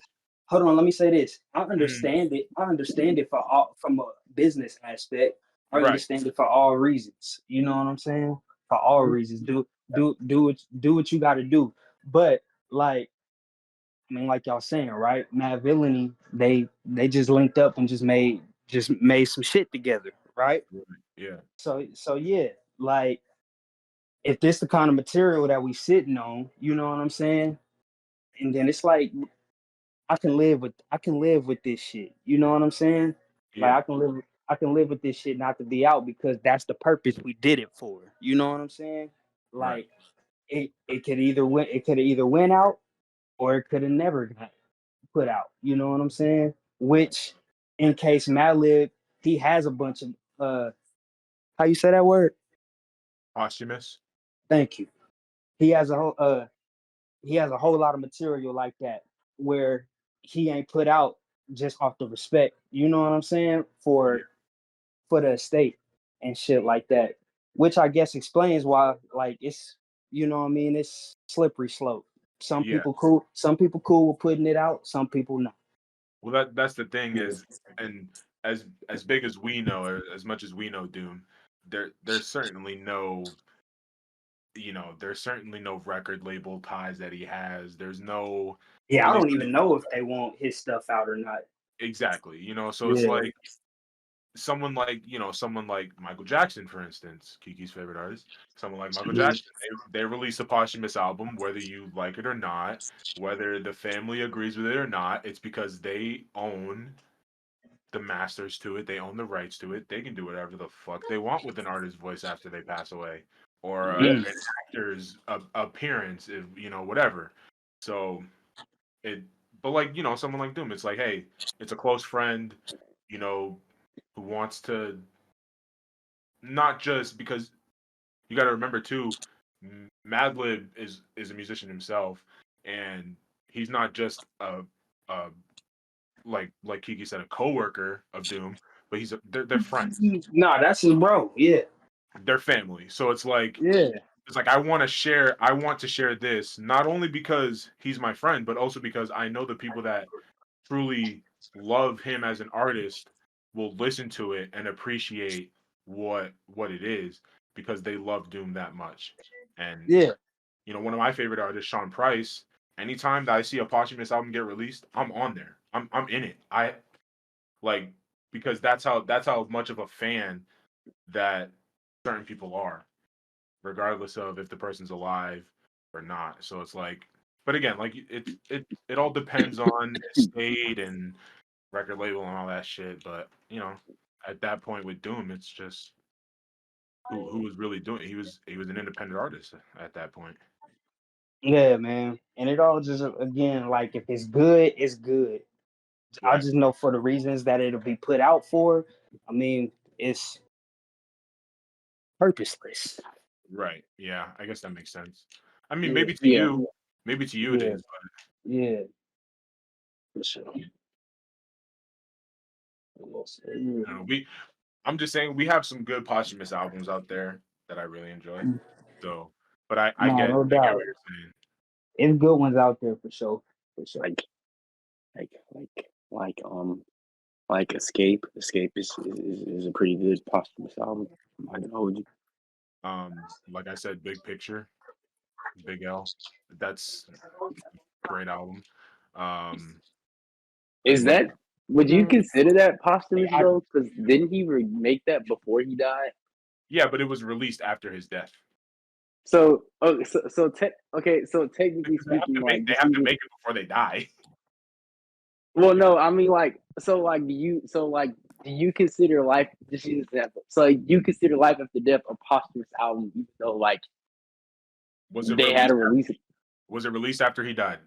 Hold on, let me say this. I mm, understand it. I understand it for all from a business aspect. I right? understand it for all reasons. You know what I'm saying? For all reasons. Do what you got to do. But like, I mean, like y'all saying, right? Mad Villainy, they just linked up and just made some shit together, right? Right, yeah, So yeah, like if this the kind of material that we sitting on, you know what I'm saying? And then it's like I can live with this shit. You know what I'm saying? Like yeah, I can live with this shit not to be out because that's the purpose we did it for. You know what I'm saying? right, Like it could have either went out or it could have never got put out. You know what I'm saying? Which in case Madlib, he has a bunch of how you say that word? Posthumous. Thank you. He has a whole lot of material like that where he ain't put out just off the respect. You know what I'm saying? Yeah. For the estate and shit like that. Which I guess explains why like it's you know what I mean, it's slippery slope. Some Yeah. people cool with putting it out, some people not. Well, that's the thing is, and as big as we know, or as much as we know Doom, there's certainly no, there's certainly no record label ties that he has. There's no, or Yeah, at I least don't even know if they want his stuff out or not. exactly, so it's Yeah. like someone like Michael Jackson, for instance, Kiki's favorite artist, someone like Michael Mhm. Jackson, they release a posthumous album, whether you like it or not, whether the family agrees with it or not, it's because they own the masters to it, they own the rights to it, they can do whatever the fuck they want with an artist's voice after they pass away, or Yeah. an actor's appearance, if whatever. So it, but like someone like Doom, it's like, hey, it's a close friend, you know, who wants to, not just because you got to remember too, Madlib is a musician himself, and he's not just a like Kiki said, a coworker of Doom, but they're friends, Nah, that's his bro. Yeah. they're family. So Yeah. it's like I want to share this not only because he's my friend, but also because I know the people that truly love him as an artist will listen to it and appreciate what it is because they love Doom that much. And Yeah. one of my favorite artists, Sean Price, anytime that I see a posthumous album get released, I'm on there. I'm in it. I like because that's how much of a fan that certain people are, regardless of if the person's alive or not. So it's like, but again, like it all depends on estate and record label and all that shit. But at that point with Doom, it's just who was really doing it. He was an independent artist at that point. Yeah, man. And it all just again, like if it's good, it's good. I Right. just know for the reasons that it'll be put out for. I mean, it's purposeless. Right. Yeah. I guess that makes sense. I mean, Yeah, Yeah. maybe to you it yeah, is, yeah. For sure. but I'm just saying we have some good posthumous albums out there that I really enjoy. So, but I No, get no I get what doubt. you're saying. It's good ones out there for sure. For sure. Like like like like um like Escape. Escape is a pretty good posthumous album. I can hold you. Like I said, Big Picture, Big L. That's a great album. Um, Is and that would you consider that posthumous I, though? Because didn't he make that before he died? yeah, but it was released after his death. So, oh, okay. So technically Because speaking, like, they does have he? to make it before they die. Well, no, I mean, like, so, like, do you consider life? Just use an example. So, like, you consider Life After Death a posthumous album, even though, like, Was it they had to released? release it? Was it released after he died?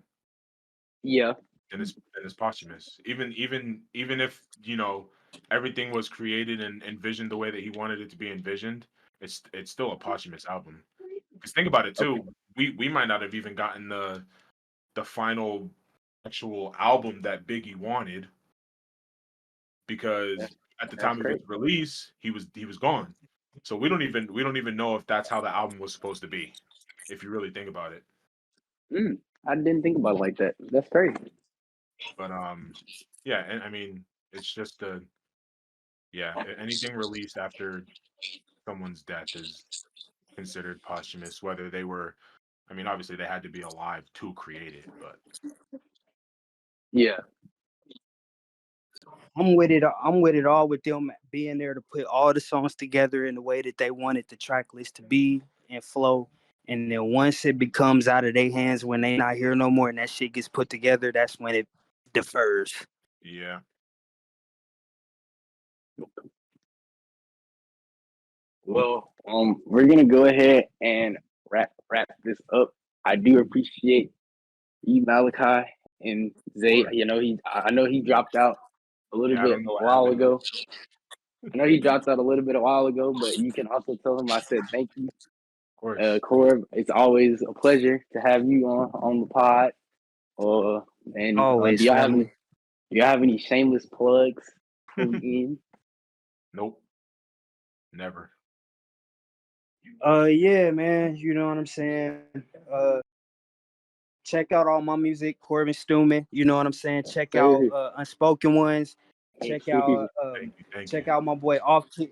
Yeah. Then it's posthumous. Even if everything was created and envisioned the way that he wanted it to be envisioned, it's still a posthumous album. Because think about it Okay. too, we might not have even gotten the final actual album that Biggie wanted because at the That's time of his great. release he was gone. So we don't even know if that's how the album was supposed to be, if you really think about it. I didn't think about it like that. That's crazy. But yeah, and I mean it's just yeah, anything released after someone's death is considered posthumous, whether they were, I mean, obviously they had to be alive to create it, but Yeah. I'm with it all with them being there to put all the songs together in the way that they wanted the track list to be and flow. And then once it becomes out of their hands when they not here no more and that shit gets put together, that's when it differs. yeah. Well, we're gonna go ahead and wrap this up. I do appreciate you, Malachi, and Zay. Or I know he dropped out a little Yeah, I bit don't know a what while happened. ago. I know he dropped out a little bit a while ago, but you can also tell him I said thank you. Of course. Corb, it's always a pleasure to have you on the pod. And Always, do y'all have any shameless plugs before we end? Nope. Never. Yeah, man. You know what I'm saying? Check out all my music, Corbin Stuman. You know what I'm saying? Check out Sir. Unspoken Ones. Check out Thank you. Thank check you. out my boy Off Key.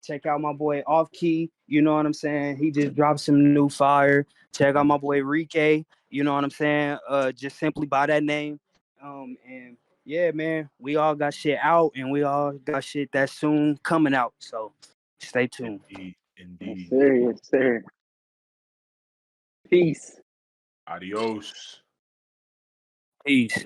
Check out my boy Off Key. You know what I'm saying? He just dropped some new fire. Check out my boy Rike. You know what I'm saying? Just simply by that name. And yeah, man, we all got shit out, and we all got shit that's soon coming out. So stay tuned. Indeed. Yes, Indeed. sir. Yes, sir. Peace. Adios. Peace.